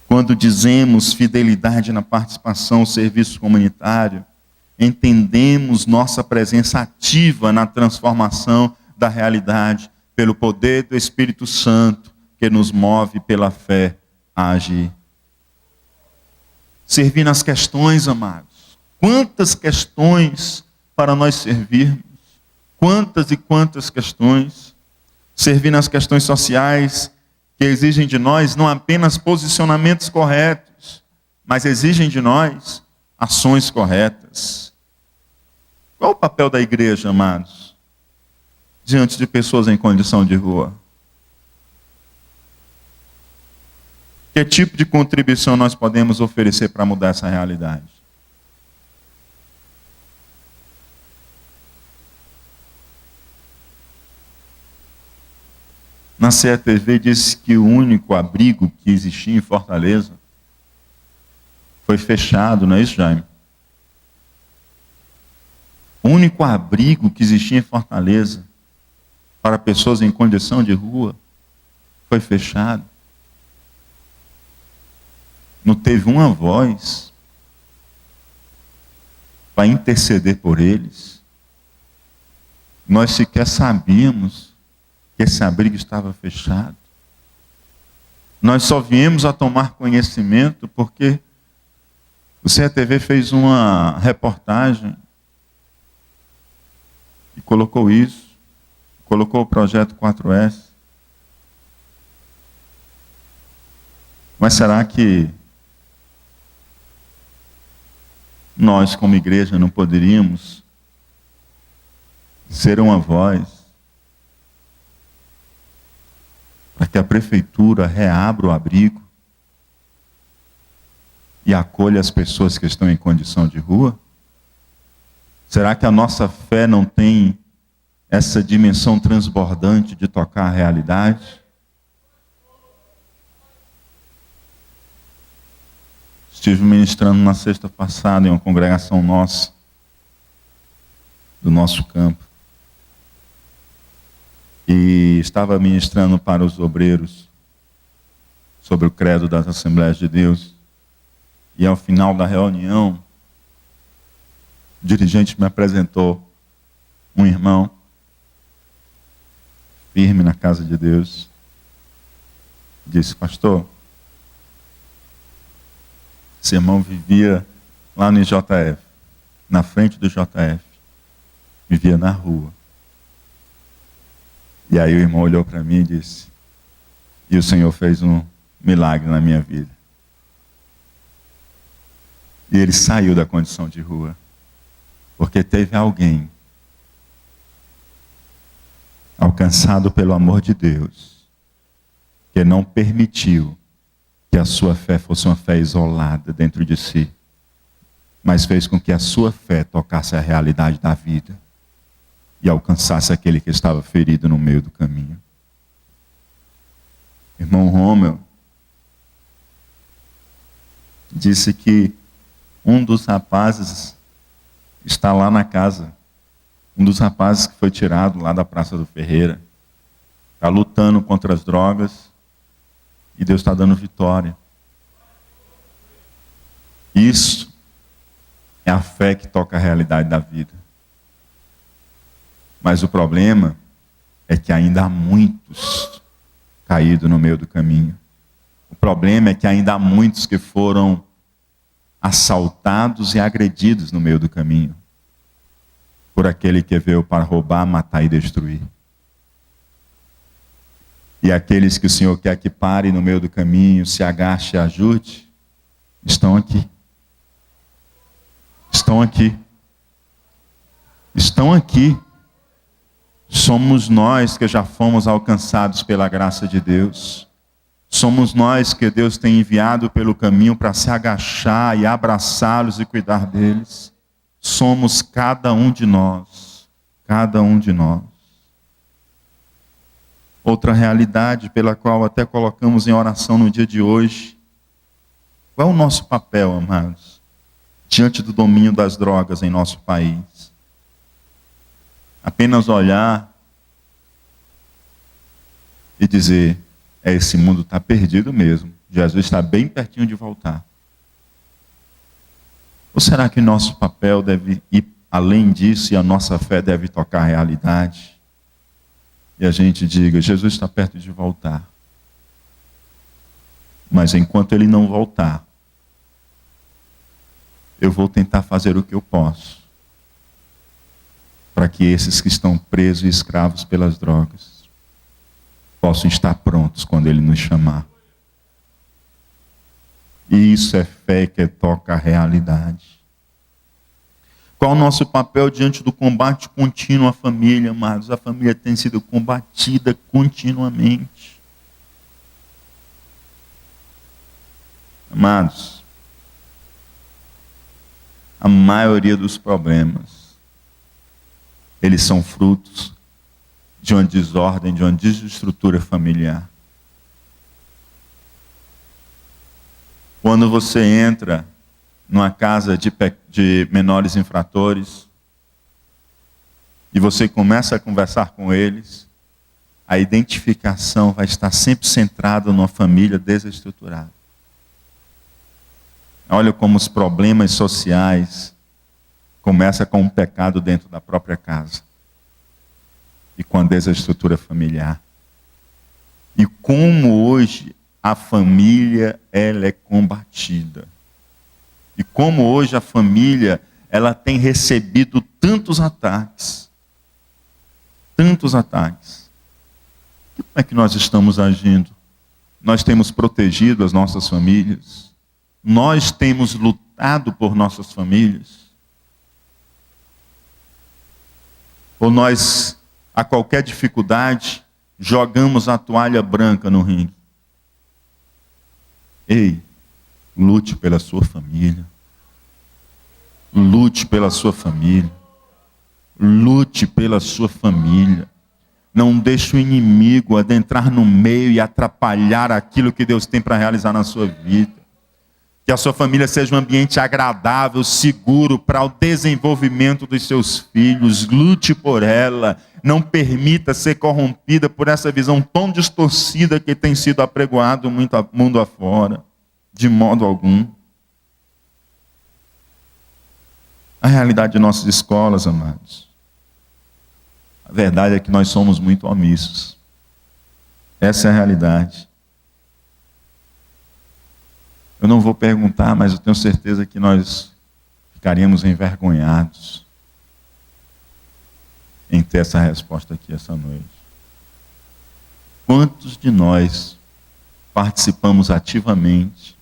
Quando dizemos fidelidade na participação no serviço comunitário, entendemos nossa presença ativa na transformação da realidade pelo poder do Espírito Santo que nos move pela fé a agir. Servir nas questões, amados. Quantas questões para nós servirmos? Quantas e quantas questões? Servir nas questões sociais que exigem de nós não apenas posicionamentos corretos, mas exigem de nós ações corretas. Qual o papel da igreja, amados, diante de pessoas em condição de rua? Que tipo de contribuição nós podemos oferecer para mudar essa realidade? Na CETV disse que o único abrigo que existia em Fortaleza foi fechado, não é isso, Jaime? O único abrigo que existia em Fortaleza para pessoas em condição de rua foi fechado. Não teve uma voz para interceder por eles. Nós sequer sabíamos que esse abrigo estava fechado. Nós só viemos a tomar conhecimento porque o CETV fez uma reportagem e colocou isso, colocou o projeto 4S. Mas será que nós, como igreja, não poderíamos ser uma voz para que a prefeitura reabra o abrigo e acolha as pessoas que estão em condição de rua? Será que a nossa fé não tem essa dimensão transbordante de tocar a realidade? Estive ministrando na sexta passada em uma congregação nossa, do nosso campo. E estava ministrando para os obreiros sobre o credo das Assembleias de Deus. E ao final da reunião, o dirigente me apresentou um irmão firme na casa de Deus. Disse: pastor, esse irmão vivia lá no IJF, na frente do JF, vivia na rua. E aí o irmão olhou para mim e disse: e o Senhor fez um milagre na minha vida. E ele saiu da condição de rua, porque teve alguém alcançado pelo amor de Deus, que não permitiu que a sua fé fosse uma fé isolada dentro de si, mas fez com que a sua fé tocasse a realidade da vida e alcançasse aquele que estava ferido no meio do caminho. Irmão Romeu disse que um dos rapazes está lá na casa. Um dos rapazes que foi tirado lá da Praça do Ferreira. Está lutando contra as drogas. E Deus está dando vitória. Isso é a fé que toca a realidade da vida. Mas o problema é que ainda há muitos caídos no meio do caminho. O problema é que ainda há muitos que foram assaltados e agredidos no meio do caminho por aquele que veio para roubar, matar e destruir. E aqueles que o Senhor quer que pare no meio do caminho, se agache e ajude, estão aqui. Estão aqui. Estão aqui. Somos nós que já fomos alcançados pela graça de Deus. Somos nós que Deus tem enviado pelo caminho para se agachar e abraçá-los e cuidar deles. Somos cada um de nós. Cada um de nós. Outra realidade pela qual até colocamos em oração no dia de hoje. Qual é o nosso papel, amados, diante do domínio das drogas em nosso país? Apenas olhar e dizer, esse mundo está perdido mesmo. Jesus está bem pertinho de voltar. Ou será que nosso papel deve ir além disso e a nossa fé deve tocar a realidade? E a gente diga, Jesus está perto de voltar. Mas enquanto ele não voltar, eu vou tentar fazer o que eu posso para que esses que estão presos e escravos pelas drogas possam estar prontos quando ele nos chamar. E isso é fé que toca a realidade. Qual o nosso papel diante do combate contínuo à família, amados? A família tem sido combatida continuamente. Amados, a maioria dos problemas, eles são frutos de uma desordem, de uma desestrutura familiar. Quando você entra numa casa de menores infratores e você começa a conversar com eles, a identificação vai estar sempre centrada numa família desestruturada. Olha como os problemas sociais começam com um pecado dentro da própria casa e com a desestrutura familiar. E como hoje a família ela é combatida. E como hoje a família ela tem recebido tantos ataques. Tantos ataques. E como é que nós estamos agindo? Nós temos protegido as nossas famílias? Nós temos lutado por nossas famílias? Ou nós, a qualquer dificuldade, jogamos a toalha branca no ringue? Ei, lute pela sua família. Lute pela sua família. Lute pela sua família. Não deixe o inimigo adentrar no meio e atrapalhar aquilo que Deus tem para realizar na sua vida. Que a sua família seja um ambiente agradável, seguro para o desenvolvimento dos seus filhos. Lute por ela. Não permita ser corrompida por essa visão tão distorcida que tem sido apregoado muito mundo afora. De modo algum. A realidade de nossas escolas, amados. A verdade é que nós somos muito omissos. Essa é a realidade. Eu não vou perguntar, mas eu tenho certeza que nós ficaríamos envergonhados em ter essa resposta aqui essa noite. Quantos de nós participamos ativamente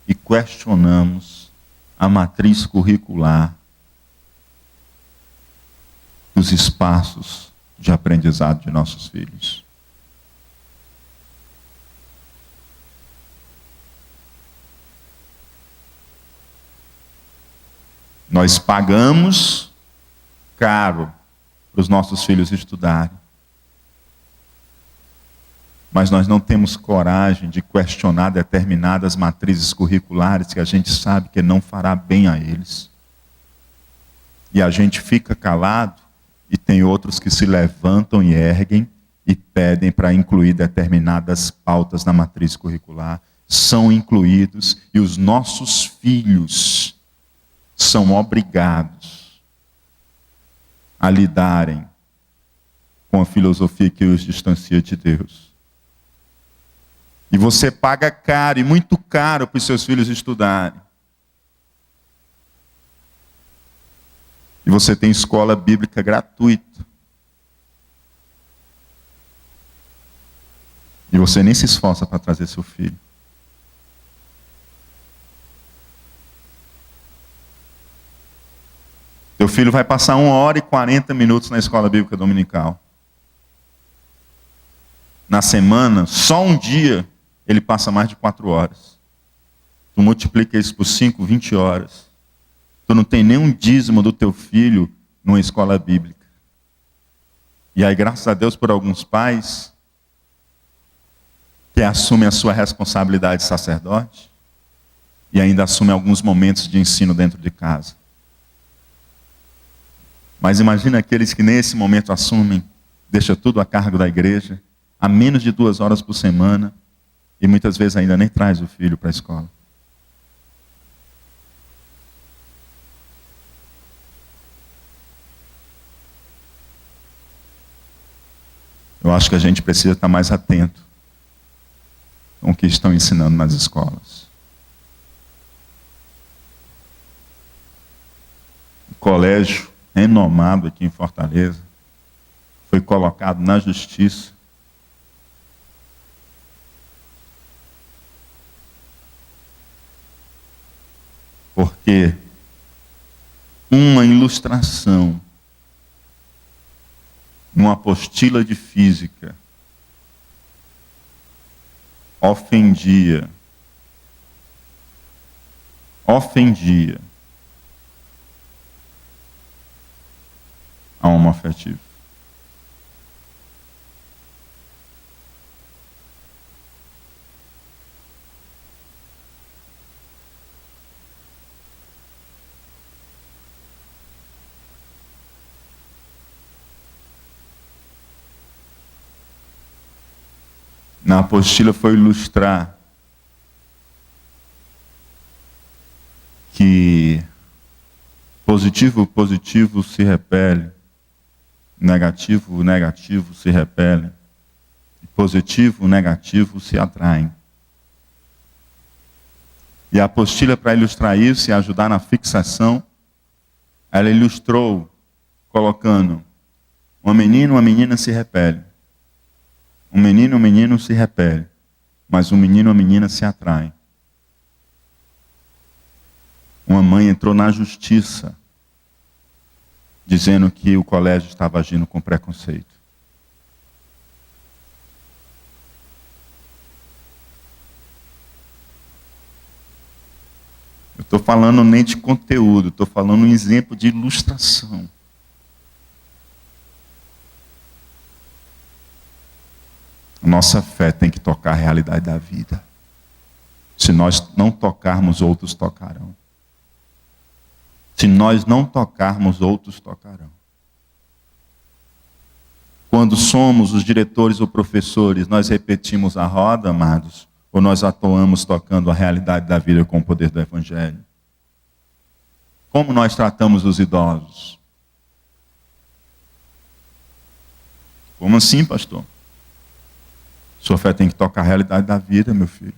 e questionamos a matriz curricular dos espaços de aprendizado de nossos filhos? Nós pagamos caro para os nossos filhos estudarem. Mas nós não temos coragem de questionar determinadas matrizes curriculares que a gente sabe que não fará bem a eles. E a gente fica calado e tem outros que se levantam e erguem e pedem para incluir determinadas pautas na matriz curricular. São incluídos e os nossos filhos são obrigados a lidarem com a filosofia que os distancia de Deus. E você paga caro, e muito caro, para os seus filhos estudarem. E você tem escola bíblica gratuita. E você nem se esforça para trazer seu filho. Seu filho vai passar 1h40 na escola bíblica dominical. Na semana, só um dia, ele passa mais de 4 horas. Tu multiplica isso por 5, 20 horas. Tu não tem nenhum dízimo do teu filho numa escola bíblica. E aí, graças a Deus por alguns pais que assume a sua responsabilidade de sacerdote e ainda assume alguns momentos de ensino dentro de casa. Mas imagina aqueles que nesse momento assumem, deixa tudo a cargo da igreja, a menos de 2 horas por semana, e muitas vezes ainda nem traz o filho para a escola. Eu acho que a gente precisa estar mais atento com o que estão ensinando nas escolas. O colégio renomado aqui em Fortaleza foi colocado na justiça porque uma ilustração numa apostila de física ofendia a homoafetivo. Na apostila foi ilustrar que positivo se repele, negativo se repele, e negativo se atraem. E a apostila, para ilustrar isso e ajudar na fixação, ela ilustrou colocando uma menina se repele. Um menino se repele, mas um menino e uma menina se atraem. Uma mãe entrou na justiça, dizendo que o colégio estava agindo com preconceito. Eu estou falando nem de conteúdo, estou falando um exemplo de ilustração. Nossa fé tem que tocar a realidade da vida. Se nós não tocarmos, outros tocarão. Se nós não tocarmos, outros tocarão. Quando somos os diretores ou professores, nós repetimos a roda, amados, ou nós atuamos tocando a realidade da vida com o poder do Evangelho? Como nós tratamos os idosos? Como assim, pastor? Sua fé tem que tocar a realidade da vida, meu filho.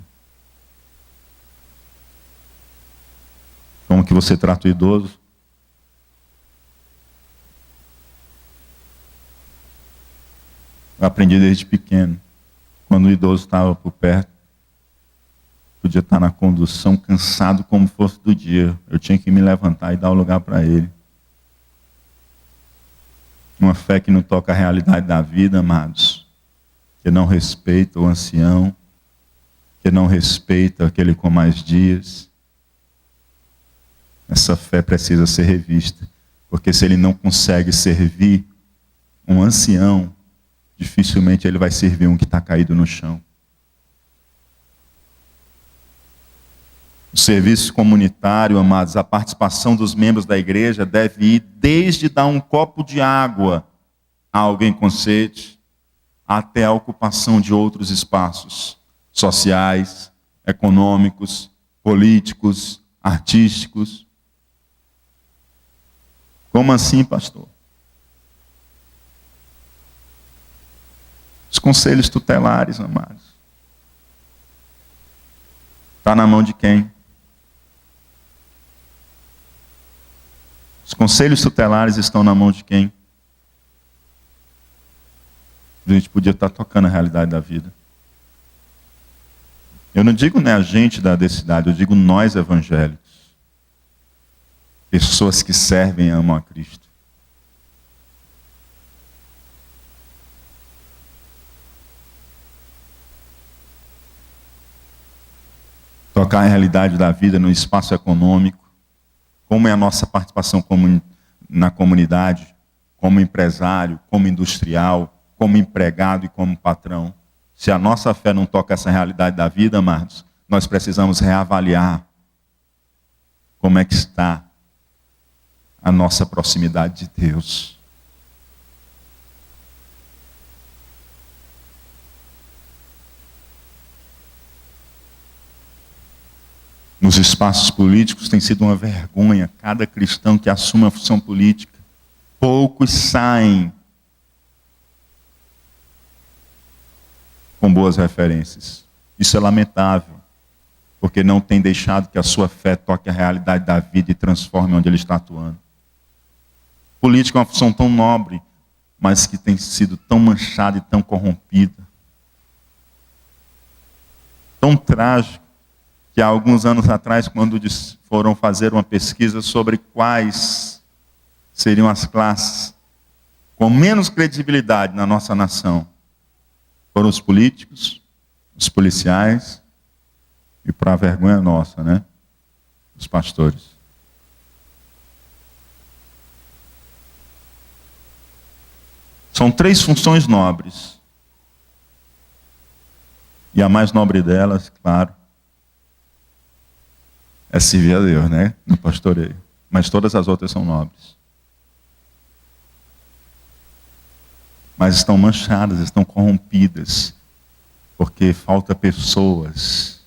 Como que você trata o idoso? Eu aprendi desde pequeno. Quando o idoso estava por perto, podia estar na condução, cansado como fosse do dia. Eu tinha que me levantar e dar o lugar para ele. Uma fé que não toca a realidade da vida, amados. Que não respeita o ancião, que não respeita aquele com mais dias. Essa fé precisa ser revista, porque se ele não consegue servir um ancião, dificilmente ele vai servir um que está caído no chão. O serviço comunitário, amados, a participação dos membros da igreja deve ir desde dar um copo de água a alguém com sede, até a ocupação de outros espaços sociais, econômicos, políticos, artísticos. Como assim, pastor? Os conselhos tutelares, amados. Está na mão de quem? Os conselhos tutelares estão na mão de quem? A gente podia estar tocando a realidade da vida. Eu não digo a gente da cidade, eu digo nós evangélicos. Pessoas que servem e amam a Cristo. Tocar a realidade da vida no espaço econômico. Como é a nossa participação na comunidade, como empresário, como industrial, como empregado e como patrão. Se a nossa fé não toca essa realidade da vida, amados, nós precisamos reavaliar como é que está a nossa proximidade de Deus. Nos espaços políticos tem sido uma vergonha cada cristão que assume a função política. Poucos saem com boas referências. Isso é lamentável, porque não tem deixado que a sua fé toque a realidade da vida e transforme onde ele está atuando. Política é uma função tão nobre, mas que tem sido tão manchada e tão corrompida. Tão trágico, que há alguns anos atrás, quando foram fazer uma pesquisa sobre quais seriam as classes com menos credibilidade na nossa nação, foram os políticos, os policiais e, para a vergonha nossa, né, os pastores. São 3 funções nobres. E a mais nobre delas, claro, é servir a Deus, né? No pastoreio. Mas todas as outras são nobres. Mas estão manchadas, estão corrompidas, porque falta pessoas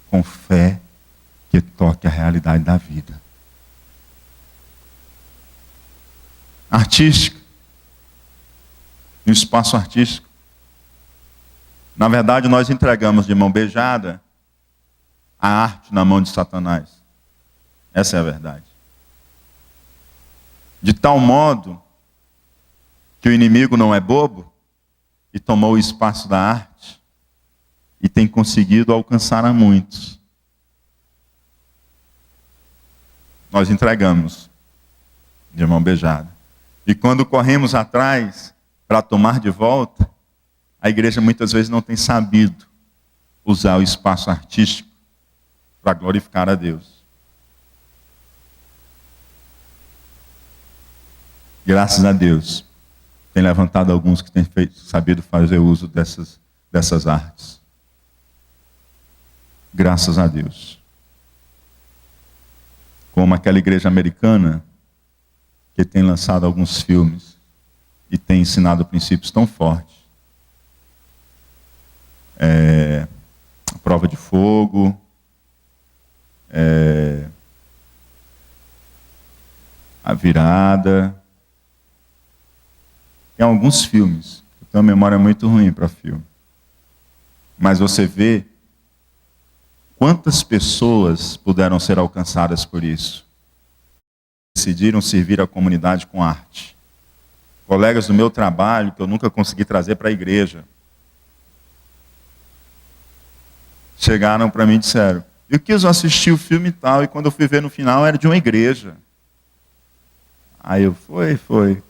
com fé que toque a realidade da vida. Artística. No espaço artístico. Na verdade, nós entregamos de mão beijada a arte na mão de Satanás. Essa é a verdade. De tal modo que o inimigo não é bobo e tomou o espaço da arte e tem conseguido alcançar a muitos. Nós entregamos de mão beijada. E quando corremos atrás para tomar de volta, a igreja muitas vezes não tem sabido usar o espaço artístico para glorificar a Deus. Graças a Deus, tem levantado alguns que têm sabido fazer uso dessas artes. Graças a Deus. Como aquela igreja americana que tem lançado alguns filmes e tem ensinado princípios tão fortes. A prova de fogo, a virada. Tem alguns filmes. Eu tenho uma memória muito ruim para filme. Mas você vê quantas pessoas puderam ser alcançadas por isso. Decidiram servir a comunidade com arte. Colegas do meu trabalho que eu nunca consegui trazer para a igreja chegaram para mim e disseram: eu quis assistir o filme e tal, e quando eu fui ver no final era de uma igreja. Aí eu, foi.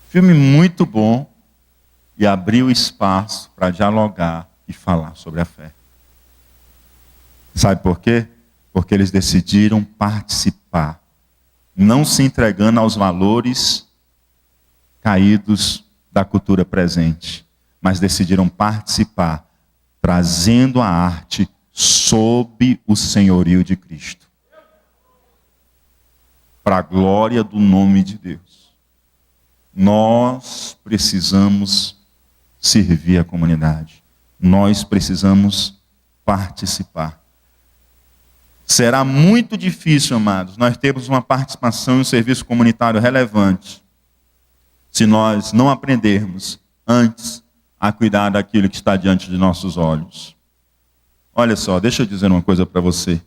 Filme muito bom, e abriu espaço para dialogar e falar sobre a fé. Sabe por quê? Porque eles decidiram participar, não se entregando aos valores caídos da cultura presente, mas decidiram participar, trazendo a arte sob o senhorio de Cristo, para a glória do nome de Deus. Nós precisamos servir a comunidade. Nós precisamos participar. Será muito difícil, amados, nós termos uma participação em um serviço comunitário relevante, se nós não aprendermos antes a cuidar daquilo que está diante de nossos olhos. Olha só, deixa eu dizer uma coisa para você.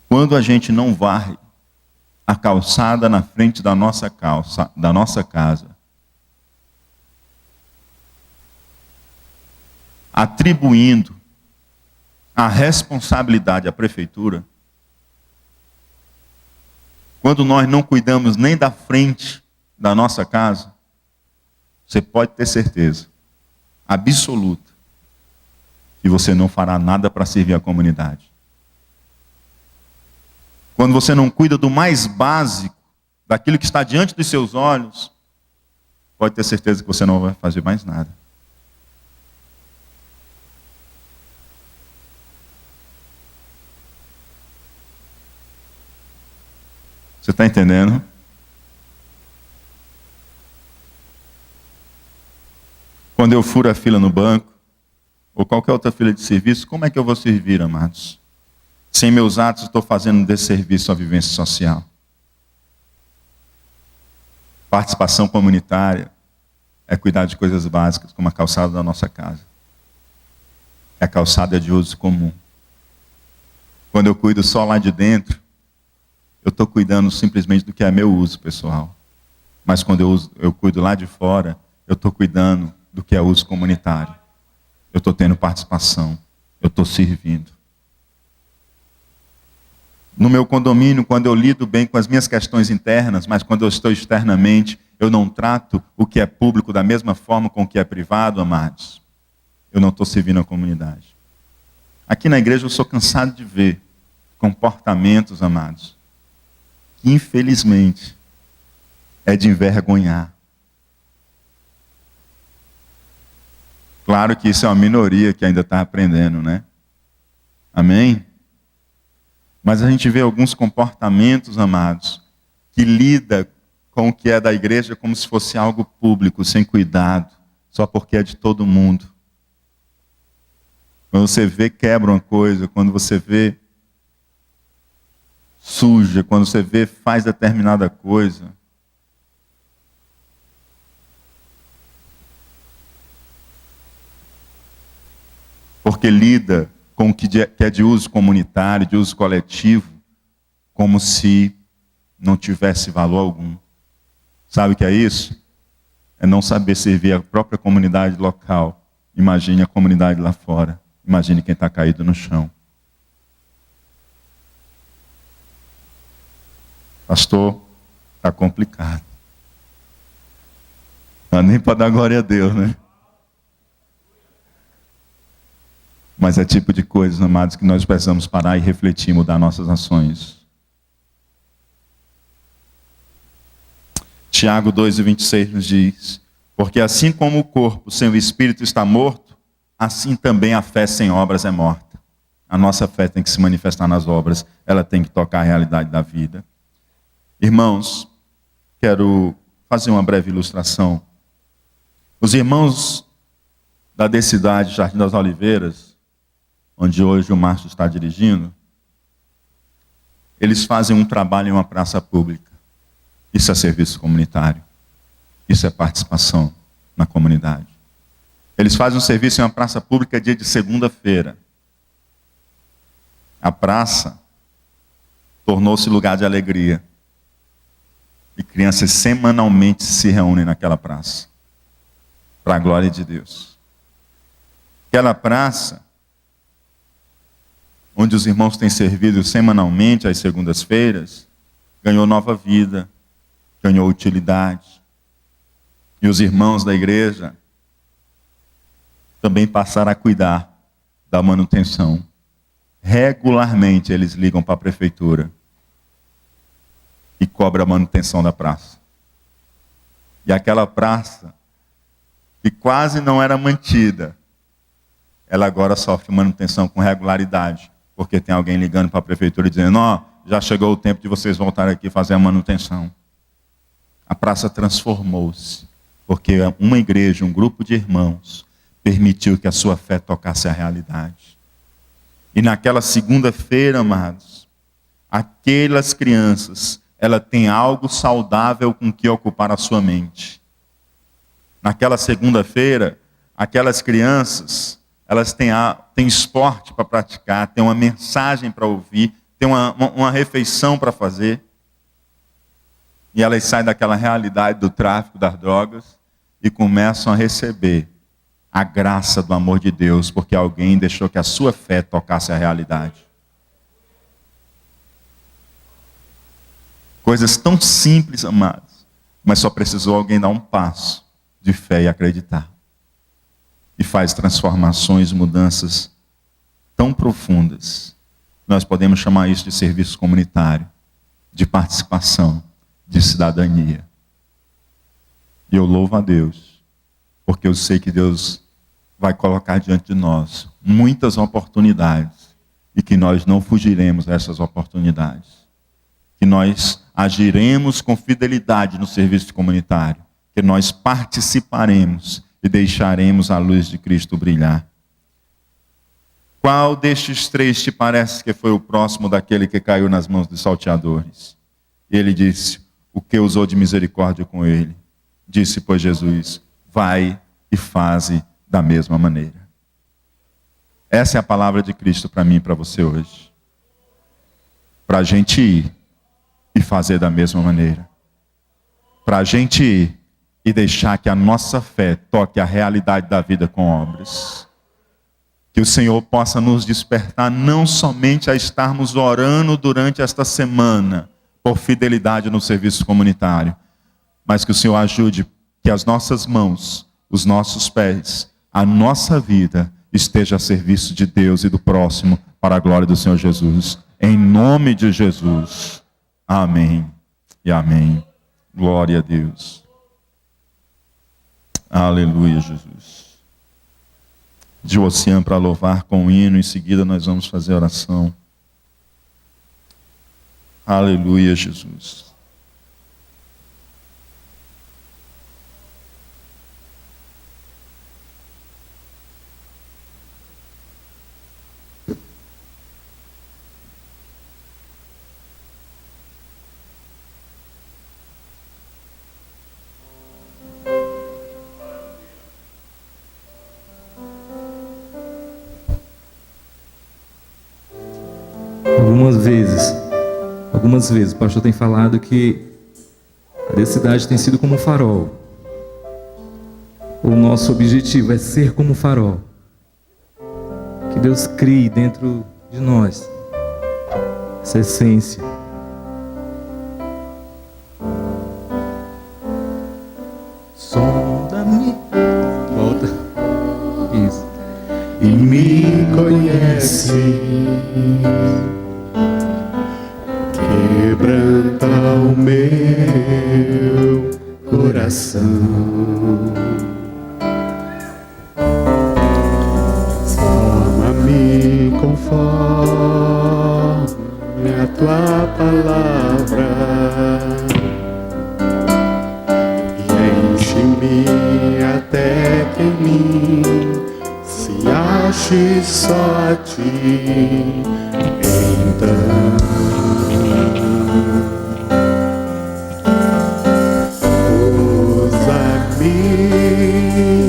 Quando a gente não varre a calçada na frente da nossa casa, atribuindo a responsabilidade à prefeitura, quando nós não cuidamos nem da frente da nossa casa, você pode ter certeza absoluta que você não fará nada para servir a comunidade. Quando você não cuida do mais básico, daquilo que está diante dos seus olhos, pode ter certeza que você não vai fazer mais nada. Você está entendendo? Quando eu furo a fila no banco, ou qualquer outra fila de serviço, como é que eu vou servir, amados? Sem meus atos, estou fazendo um desserviço à vivência social. Participação comunitária é cuidar de coisas básicas, como a calçada da nossa casa. A calçada é de uso comum. Quando eu cuido só lá de dentro, eu estou cuidando simplesmente do que é meu uso pessoal. Mas quando eu cuido lá de fora, eu estou cuidando do que é uso comunitário. Eu estou tendo participação. Eu estou servindo. No meu condomínio, quando eu lido bem com as minhas questões internas, mas quando eu estou externamente, eu não trato o que é público da mesma forma com o que é privado, amados. Eu não estou servindo a comunidade. Aqui na igreja eu sou cansado de ver comportamentos, amados, que infelizmente é de envergonhar. Claro que isso é uma minoria que ainda está aprendendo, né? Amém? Mas a gente vê alguns comportamentos, amados, que lida com o que é da igreja como se fosse algo público, sem cuidado, só porque é de todo mundo. Quando você vê, quebra uma coisa, quando você vê, suja, quando você vê, faz determinada coisa. Porque lida com o que é de uso comunitário, de uso coletivo, como se não tivesse valor algum. Sabe o que é isso? É não saber servir a própria comunidade local. Imagine a comunidade lá fora. Imagine quem está caído no chão. Pastor, está complicado. Não dá nem para dar glória a Deus, né? Mas é tipo de coisas, amados, que nós precisamos parar e refletir, mudar nossas ações. Tiago 2:26 nos diz: porque assim como o corpo sem o espírito está morto, assim também a fé sem obras é morta. A nossa fé tem que se manifestar nas obras, ela tem que tocar a realidade da vida. Irmãos, quero fazer uma breve ilustração. Os irmãos da Decidade Jardim das Oliveiras, onde hoje o Márcio está dirigindo, eles fazem um trabalho em uma praça pública. Isso é serviço comunitário. Isso é participação na comunidade. Eles fazem um serviço em uma praça pública dia de segunda-feira. A praça tornou-se lugar de alegria. E crianças semanalmente se reúnem naquela praça. Para a glória de Deus. Aquela praça, onde os irmãos têm servido semanalmente às segundas-feiras, ganhou nova vida, ganhou utilidade. E os irmãos da igreja também passaram a cuidar da manutenção. Regularmente eles ligam para a prefeitura e cobram a manutenção da praça. E aquela praça, que quase não era mantida, ela agora sofre manutenção com regularidade. Porque tem alguém ligando para a prefeitura e dizendo: ó, já chegou o tempo de vocês voltarem aqui e fazer a manutenção. A praça transformou-se, porque uma igreja, um grupo de irmãos, permitiu que a sua fé tocasse a realidade. E naquela segunda-feira, amados, aquelas crianças, ela tem algo saudável com que ocupar a sua mente. Naquela segunda-feira, aquelas crianças, elas têm esporte para praticar, têm uma mensagem para ouvir, têm uma refeição para fazer. E elas saem daquela realidade do tráfico das drogas e começam a receber a graça do amor de Deus, porque alguém deixou que a sua fé tocasse a realidade. Coisas tão simples, amados, mas só precisou alguém dar um passo de fé e acreditar. E faz transformações, mudanças tão profundas. Nós podemos chamar isso de serviço comunitário, de participação, de cidadania. E eu louvo a Deus, porque eu sei que Deus vai colocar diante de nós muitas oportunidades e que nós não fugiremos dessas oportunidades. Que nós agiremos com fidelidade no serviço comunitário, que nós participaremos e deixaremos a luz de Cristo brilhar. Qual destes três te parece que foi o próximo daquele que caiu nas mãos dos salteadores? Ele disse: o que usou de misericórdia com ele? Disse, pois, Jesus: vai e faze da mesma maneira. Essa é a palavra de Cristo para mim e para você hoje. Para a gente ir e fazer da mesma maneira. Para a gente ir e deixar que a nossa fé toque a realidade da vida com obras. Que o Senhor possa nos despertar não somente a estarmos orando durante esta semana por fidelidade no serviço comunitário, mas que o Senhor ajude que as nossas mãos, os nossos pés, a nossa vida esteja a serviço de Deus e do próximo para a glória do Senhor Jesus. Em nome de Jesus. Amém e amém. Glória a Deus. Aleluia, Jesus. De oceano para louvar com o hino, em seguida nós vamos fazer oração. Aleluia, Jesus. Algumas vezes o pastor tem falado que a cidade tem sido como um farol. O nosso objetivo é ser como um farol. Que Deus crie dentro de nós essa essência. Sonda-me. Volta. Isso. E me conhece. Quebranta o meu coração. Forma-me conforme a tua palavra e enche-me até que em mim se ache só a ti. Então usa-me,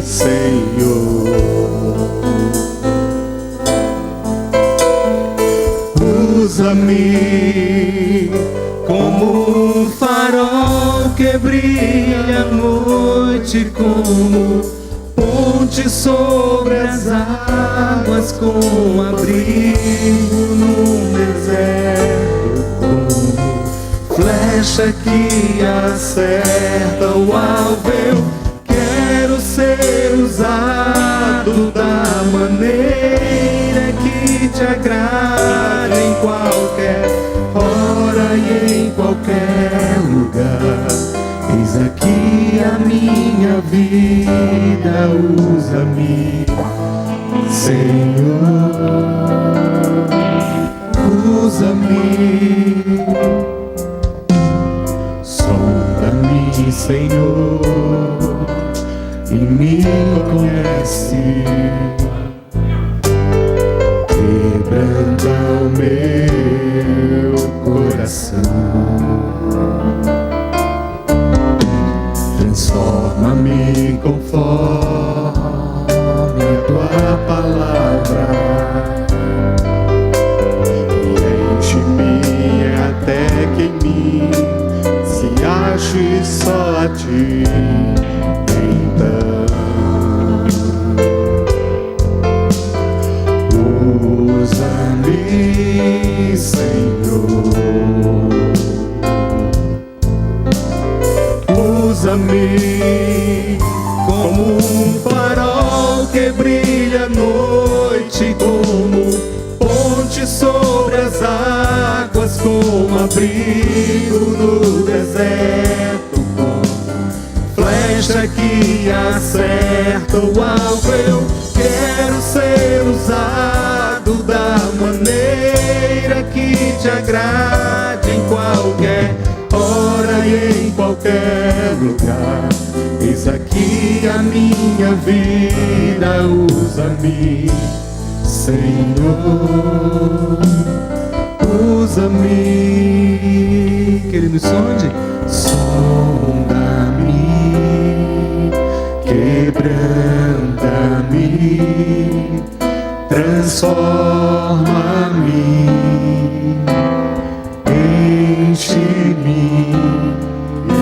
Senhor, usa-me como um farol que brilha à noite, como ponte sobre as águas, com abrigo num deserto, como flecha que acerta o alvo. Eu quero ser usado da maneira que te agrada, em qualquer hora e em qualquer lugar. Eis aqui a minha vida, usa-me, Senhor, usa-me. Sonda-me, Senhor, e me conhece. Quebranta o meu coração. Transforma-me conforme a tua palavra e enche-me até que em mim se ache só a ti. Então usa-me, Senhor, usa-me como um farol que brilha à noite, como ponte sobre as águas, como abrigo no deserto, como flecha me acerta o alvo. Eu quero ser usado da maneira que te agrade, em qualquer hora e em qualquer lugar. Eis aqui a minha vida, usa-me, Senhor, usa-me. Que Ele nos sonde. Sonda-me, quebranta-me, transforma-me, enche-me e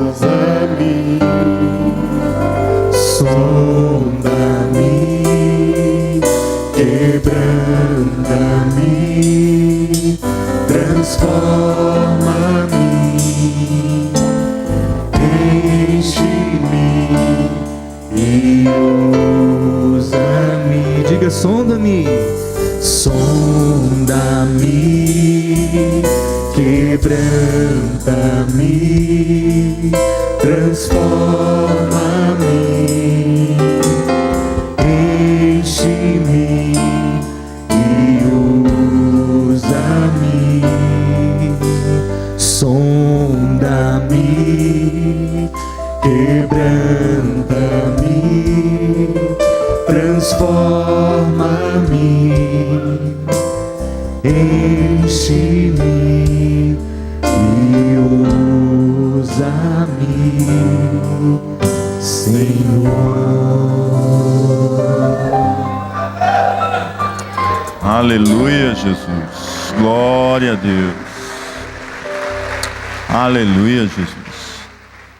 usa-me. Sonda-me, quebranta-me, transforma-me, enche-me e usa-me. Diga, sonda-me. Sonda-me, quebranta-me, transforma-me, enche-me e usa-me. Sonda-me, quebranta-me, transforma-me, enche-me e usa-me, Senhor. Aleluia, Jesus. Glória a Deus. Aleluia, Jesus.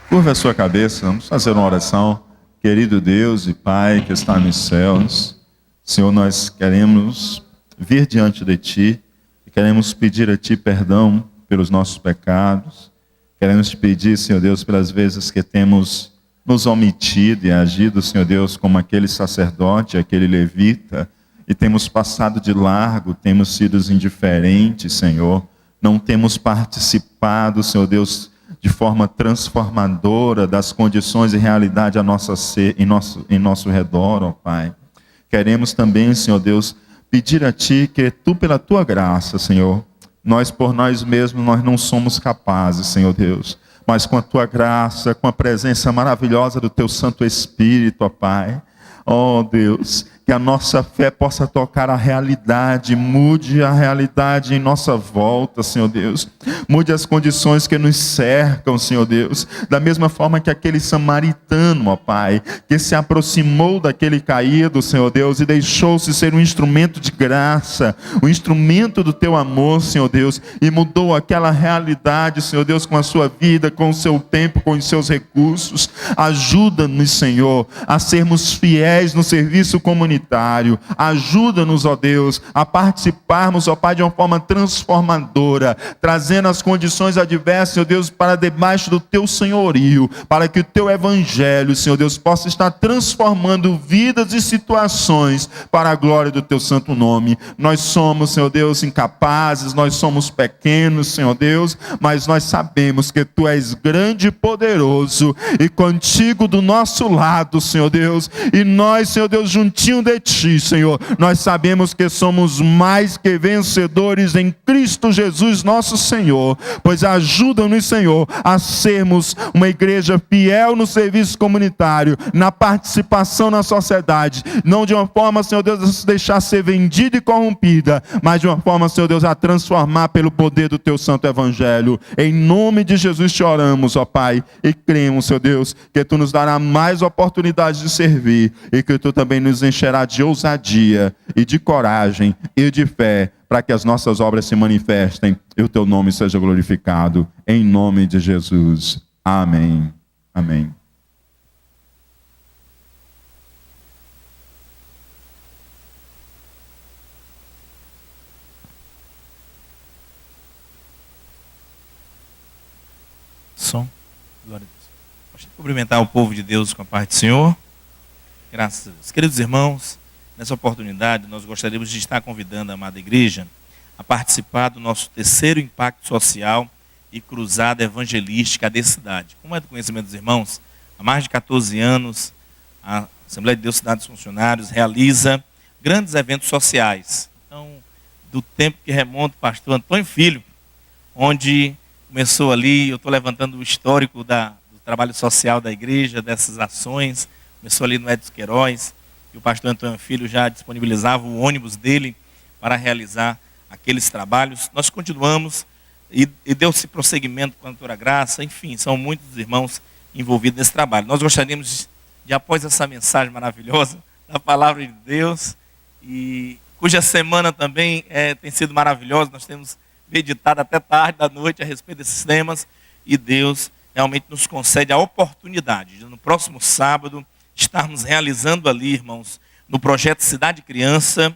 Curva a sua cabeça, vamos fazer uma oração. Querido Deus e Pai que está nos céus, Senhor, nós queremos vir diante de Ti e queremos pedir a Ti perdão pelos nossos pecados. Queremos te pedir, Senhor Deus, pelas vezes que temos nos omitido e agido, Senhor Deus, como aquele sacerdote, aquele levita, e temos passado de largo, temos sido indiferentes, Senhor. Não temos participado, Senhor Deus, de forma transformadora das condições e realidade em nosso redor, ó Pai. Queremos também, Senhor Deus, pedir a Ti que Tu, pela Tua graça, Senhor, nós por nós mesmos, nós não somos capazes, Senhor Deus, mas com a Tua graça, com a presença maravilhosa do Teu Santo Espírito, ó Pai, ó Deus, que a nossa fé possa tocar a realidade, mude a realidade em nossa volta, Senhor Deus. Mude as condições que nos cercam, Senhor Deus. Da mesma forma que aquele samaritano, ó Pai, que se aproximou daquele caído, Senhor Deus, e deixou-se ser um instrumento de graça, um instrumento do Teu amor, Senhor Deus, e mudou aquela realidade, Senhor Deus, com a sua vida, com o seu tempo, com os seus recursos. Ajuda-nos, Senhor, a sermos fiéis no serviço comunitário. Ajuda-nos, ó Deus, a participarmos, ó Pai, de uma forma transformadora, trazendo as condições adversas, Senhor Deus, para debaixo do Teu senhorio, para que o Teu evangelho, Senhor Deus, possa estar transformando vidas e situações para a glória do Teu santo nome. Nós somos, Senhor Deus, incapazes, nós somos pequenos, Senhor Deus, mas nós sabemos que Tu és grande e poderoso, e contigo do nosso lado, Senhor Deus, e nós, Senhor Deus, juntinho de Ti, Senhor, nós sabemos que somos mais que vencedores em Cristo Jesus, nosso Senhor. Pois ajuda-nos, Senhor, a sermos uma igreja fiel no serviço comunitário, na participação na sociedade, não de uma forma, Senhor Deus, a se deixar ser vendida e corrompida, mas de uma forma, Senhor Deus, a transformar pelo poder do Teu santo evangelho. Em nome de Jesus te oramos, ó Pai, e cremos, Senhor Deus, que Tu nos dará mais oportunidades de servir, e que Tu também nos encherá de ousadia e de coragem e de fé, para que as nossas obras se manifestem e o Teu nome seja glorificado, em nome de Jesus. Amém. Amém. Som. Glória a Deus. Gostaria de cumprimentar o povo de Deus com a paz do Senhor. Graças a Deus. Queridos irmãos, nessa oportunidade nós gostaríamos de estar convidando a amada igreja a participar do nosso terceiro impacto social e cruzada evangelística da cidade. Como é do conhecimento dos irmãos, há mais de 14 anos, a Assembleia de Deus Cidade dos Funcionários realiza grandes eventos sociais. Então, do tempo que remonta o pastor Antônio Filho, onde começou ali, eu estou levantando o histórico do trabalho social da igreja, dessas ações, começou ali no Edson Queiroz, e o pastor Antônio Filho já disponibilizava o ônibus dele para realizar aqueles trabalhos. Nós continuamos e deu-se prosseguimento com a doutora Graça, enfim, são muitos irmãos envolvidos nesse trabalho. Nós gostaríamos de após essa mensagem maravilhosa da palavra de Deus, e cuja semana também tem sido maravilhosa, nós temos meditado até tarde da noite a respeito desses temas, e Deus realmente nos concede a oportunidade de no próximo sábado estarmos realizando ali, irmãos, no projeto Cidade Criança,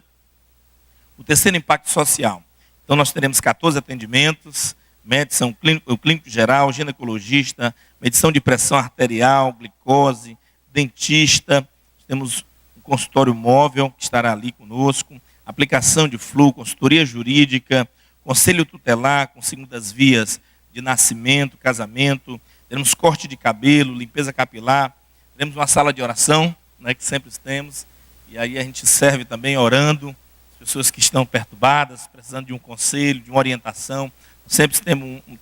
o terceiro impacto social. Então nós teremos 14 atendimentos, medição clínico geral, ginecologista, medição de pressão arterial, glicose, dentista, temos um consultório móvel que estará ali conosco, aplicação de flu, consultoria jurídica, conselho tutelar com segundas vias de nascimento, casamento, teremos corte de cabelo, limpeza capilar, teremos uma sala de oração, né, que sempre temos, e aí a gente serve também orando, as pessoas que estão perturbadas, precisando de um conselho, de uma orientação, sempre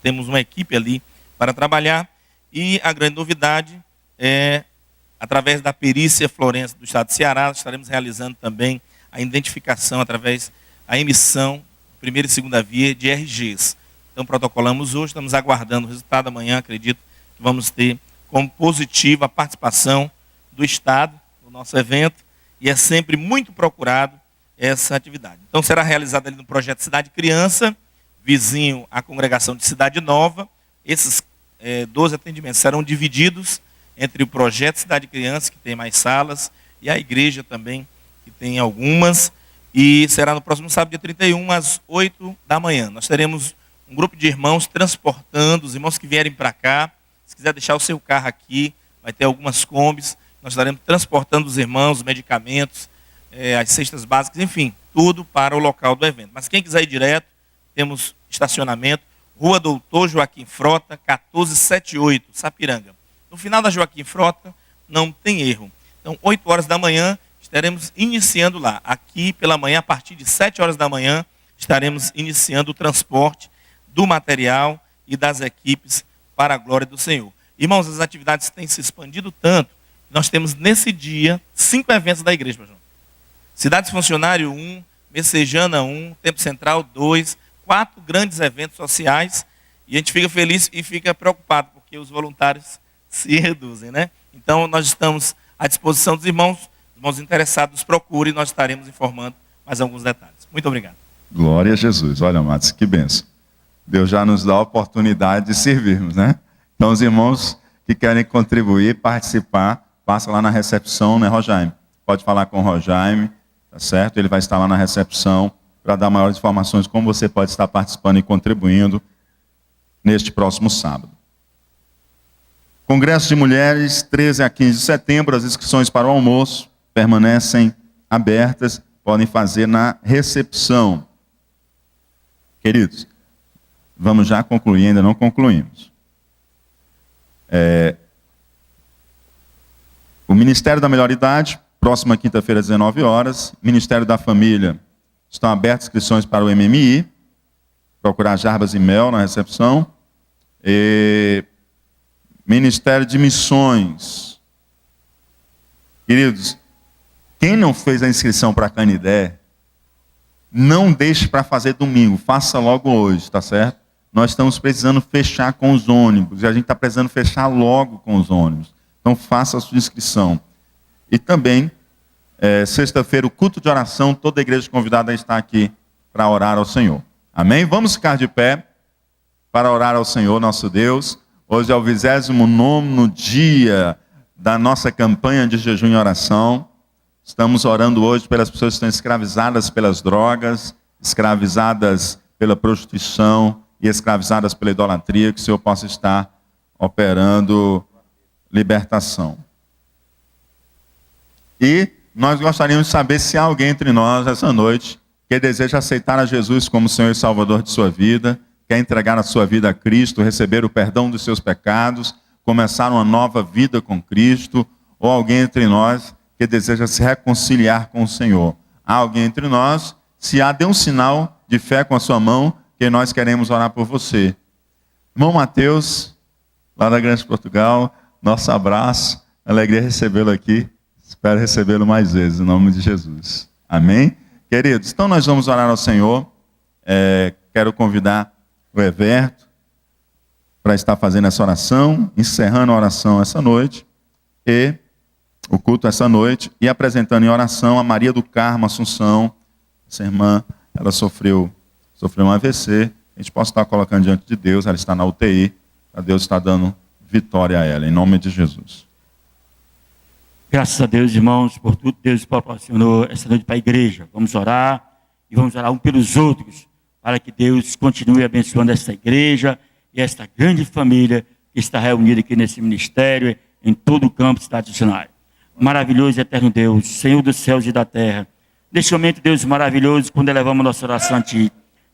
temos uma equipe ali para trabalhar, e a grande novidade é, através da perícia forense do Estado de Ceará, estaremos realizando também a identificação através da emissão, primeira e segunda via de RGs. Então protocolamos hoje, estamos aguardando o resultado amanhã, acredito que vamos ter como positiva a participação do Estado no nosso evento, e é sempre muito procurado essa atividade. Então será realizada ali no projeto Cidade Criança, vizinho à congregação de Cidade Nova. Esses 12 atendimentos serão divididos entre o projeto Cidade Criança, que tem mais salas, e a igreja também, que tem algumas, e será no próximo sábado, dia 31, às 8 da manhã. Nós teremos um grupo de irmãos transportando, os irmãos que vierem para cá, se quiser deixar o seu carro aqui, vai ter algumas combis, nós estaremos transportando os irmãos, os medicamentos, as cestas básicas, enfim, tudo para o local do evento. Mas quem quiser ir direto, temos estacionamento, Rua Doutor Joaquim Frota, 1478, Sapiranga. No final da Joaquim Frota, não tem erro. Então, 8 horas da manhã, estaremos iniciando lá. Aqui, pela manhã, a partir de 7 horas da manhã, estaremos iniciando o transporte do material e das equipes para a glória do Senhor. Irmãos, as atividades têm se expandido tanto, que nós temos nesse dia 5 eventos da igreja, pastor. Cidade Funcionário 1, Messejana 1, Tempo Central 2, 4 grandes eventos sociais, e a gente fica feliz e fica preocupado, porque os voluntários se reduzem, né? Então nós estamos à disposição dos irmãos interessados, nos procurem e nós estaremos informando mais alguns detalhes. Muito obrigado. Glória a Jesus. Olha, amados, que bênção. Deus já nos dá a oportunidade de servirmos, né? Então os irmãos que querem contribuir, participar, passa lá na recepção, né, Rojaime? Pode falar com o Rojaime, tá certo? Ele vai estar lá na recepção para dar maiores informações como você pode estar participando e contribuindo neste próximo sábado. Congresso de Mulheres, 13 a 15 de setembro, as inscrições para o almoço permanecem abertas, podem fazer na recepção. Queridos, vamos já concluir, ainda não concluímos. O Ministério da Melhor Idade, próxima quinta-feira, às 19 horas. Ministério da Família, estão abertas inscrições para o MMI. Procurar Jarbas e Mel na recepção. Ministério de Missões. Queridos, quem não fez a inscrição para a Canidé, não deixe para fazer domingo, faça logo hoje, tá certo? Nós estamos precisando fechar com os ônibus, e a gente está precisando fechar logo com os ônibus. Então faça a sua inscrição. E também, sexta-feira, o culto de oração, toda a igreja convidada está aqui para orar ao Senhor. Amém? Vamos ficar de pé para orar ao Senhor, nosso Deus. Hoje é o 29º dia da nossa campanha de jejum e oração. Estamos orando hoje pelas pessoas que estão escravizadas pelas drogas, escravizadas pela prostituição e escravizadas pela idolatria, que o Senhor possa estar operando libertação. E nós gostaríamos de saber se há alguém entre nós essa noite que deseja aceitar a Jesus como Senhor e Salvador de sua vida, quer entregar a sua vida a Cristo, receber o perdão dos seus pecados, começar uma nova vida com Cristo, ou alguém entre nós que deseja se reconciliar com o Senhor. Há alguém entre nós, se há, dê um sinal de fé com a sua mão, que nós queremos orar por você. Irmão Mateus, lá da Grande Portugal, nosso abraço, alegria recebê-lo aqui, espero recebê-lo mais vezes, em nome de Jesus. Amém? Queridos, então nós vamos orar ao Senhor. Quero convidar o Everto para estar fazendo essa oração, encerrando a oração essa noite, e o culto essa noite, e apresentando em oração a Maria do Carmo Assunção. Essa irmã, ela sofreu um AVC, a gente pode estar colocando diante de Deus, ela está na UTI, a Deus está dando vitória a ela, em nome de Jesus. Graças a Deus, irmãos, por tudo que Deus proporcionou essa noite para a igreja. Vamos orar, e vamos orar um pelos outros, para que Deus continue abençoando esta igreja e esta grande família que está reunida aqui nesse ministério, em todo o campo tradicional. Maravilhoso e eterno Deus, Senhor dos céus e da terra, neste momento, Deus maravilhoso, quando elevamos nossa oração a Ti,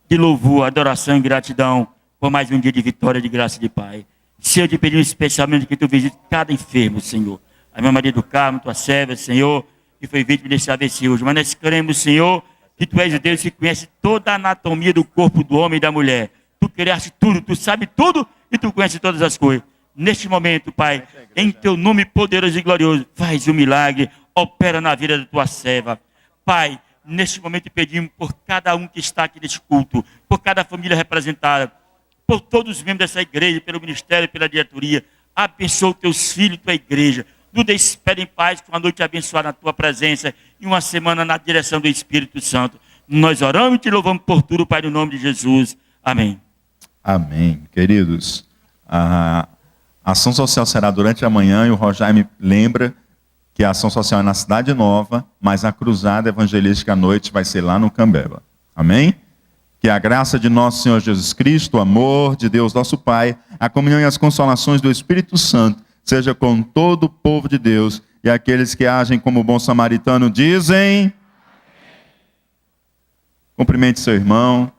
de louvor, adoração e gratidão, por mais um dia de vitória, de graça e de Pai. Senhor, te pedimos especialmente que Tu visites cada enfermo, Senhor. A minha Maria do Carmo, Tua serva, Senhor, que foi vítima desse AVC hoje. Mas nós queremos, Senhor, que Tu és o Deus que conhece toda a anatomia do corpo do homem e da mulher. Tu criaste tudo, Tu sabe tudo e Tu conhece todas as coisas. Neste momento, Pai, em Teu nome poderoso e glorioso, faz um milagre, opera na vida da Tua serva. Pai, neste momento pedimos por cada um que está aqui neste culto, por cada família representada, por todos os membros dessa igreja, pelo ministério, pela diretoria. Abençoa os Teus filhos, Tua igreja. Nos despede em paz, com uma noite abençoada na Tua presença e uma semana na direção do Espírito Santo. Nós oramos e Te louvamos por tudo, Pai, no nome de Jesus. Amém. Amém. Queridos, a ação social será durante a manhã e o Roger me lembra que a ação social é na Cidade Nova, mas a cruzada evangelística à noite vai ser lá no Cambeba. Amém? Que a graça de nosso Senhor Jesus Cristo, o amor de Deus nosso Pai, a comunhão e as consolações do Espírito Santo seja com todo o povo de Deus e aqueles que agem como bom samaritano dizem. Cumprimente seu irmão.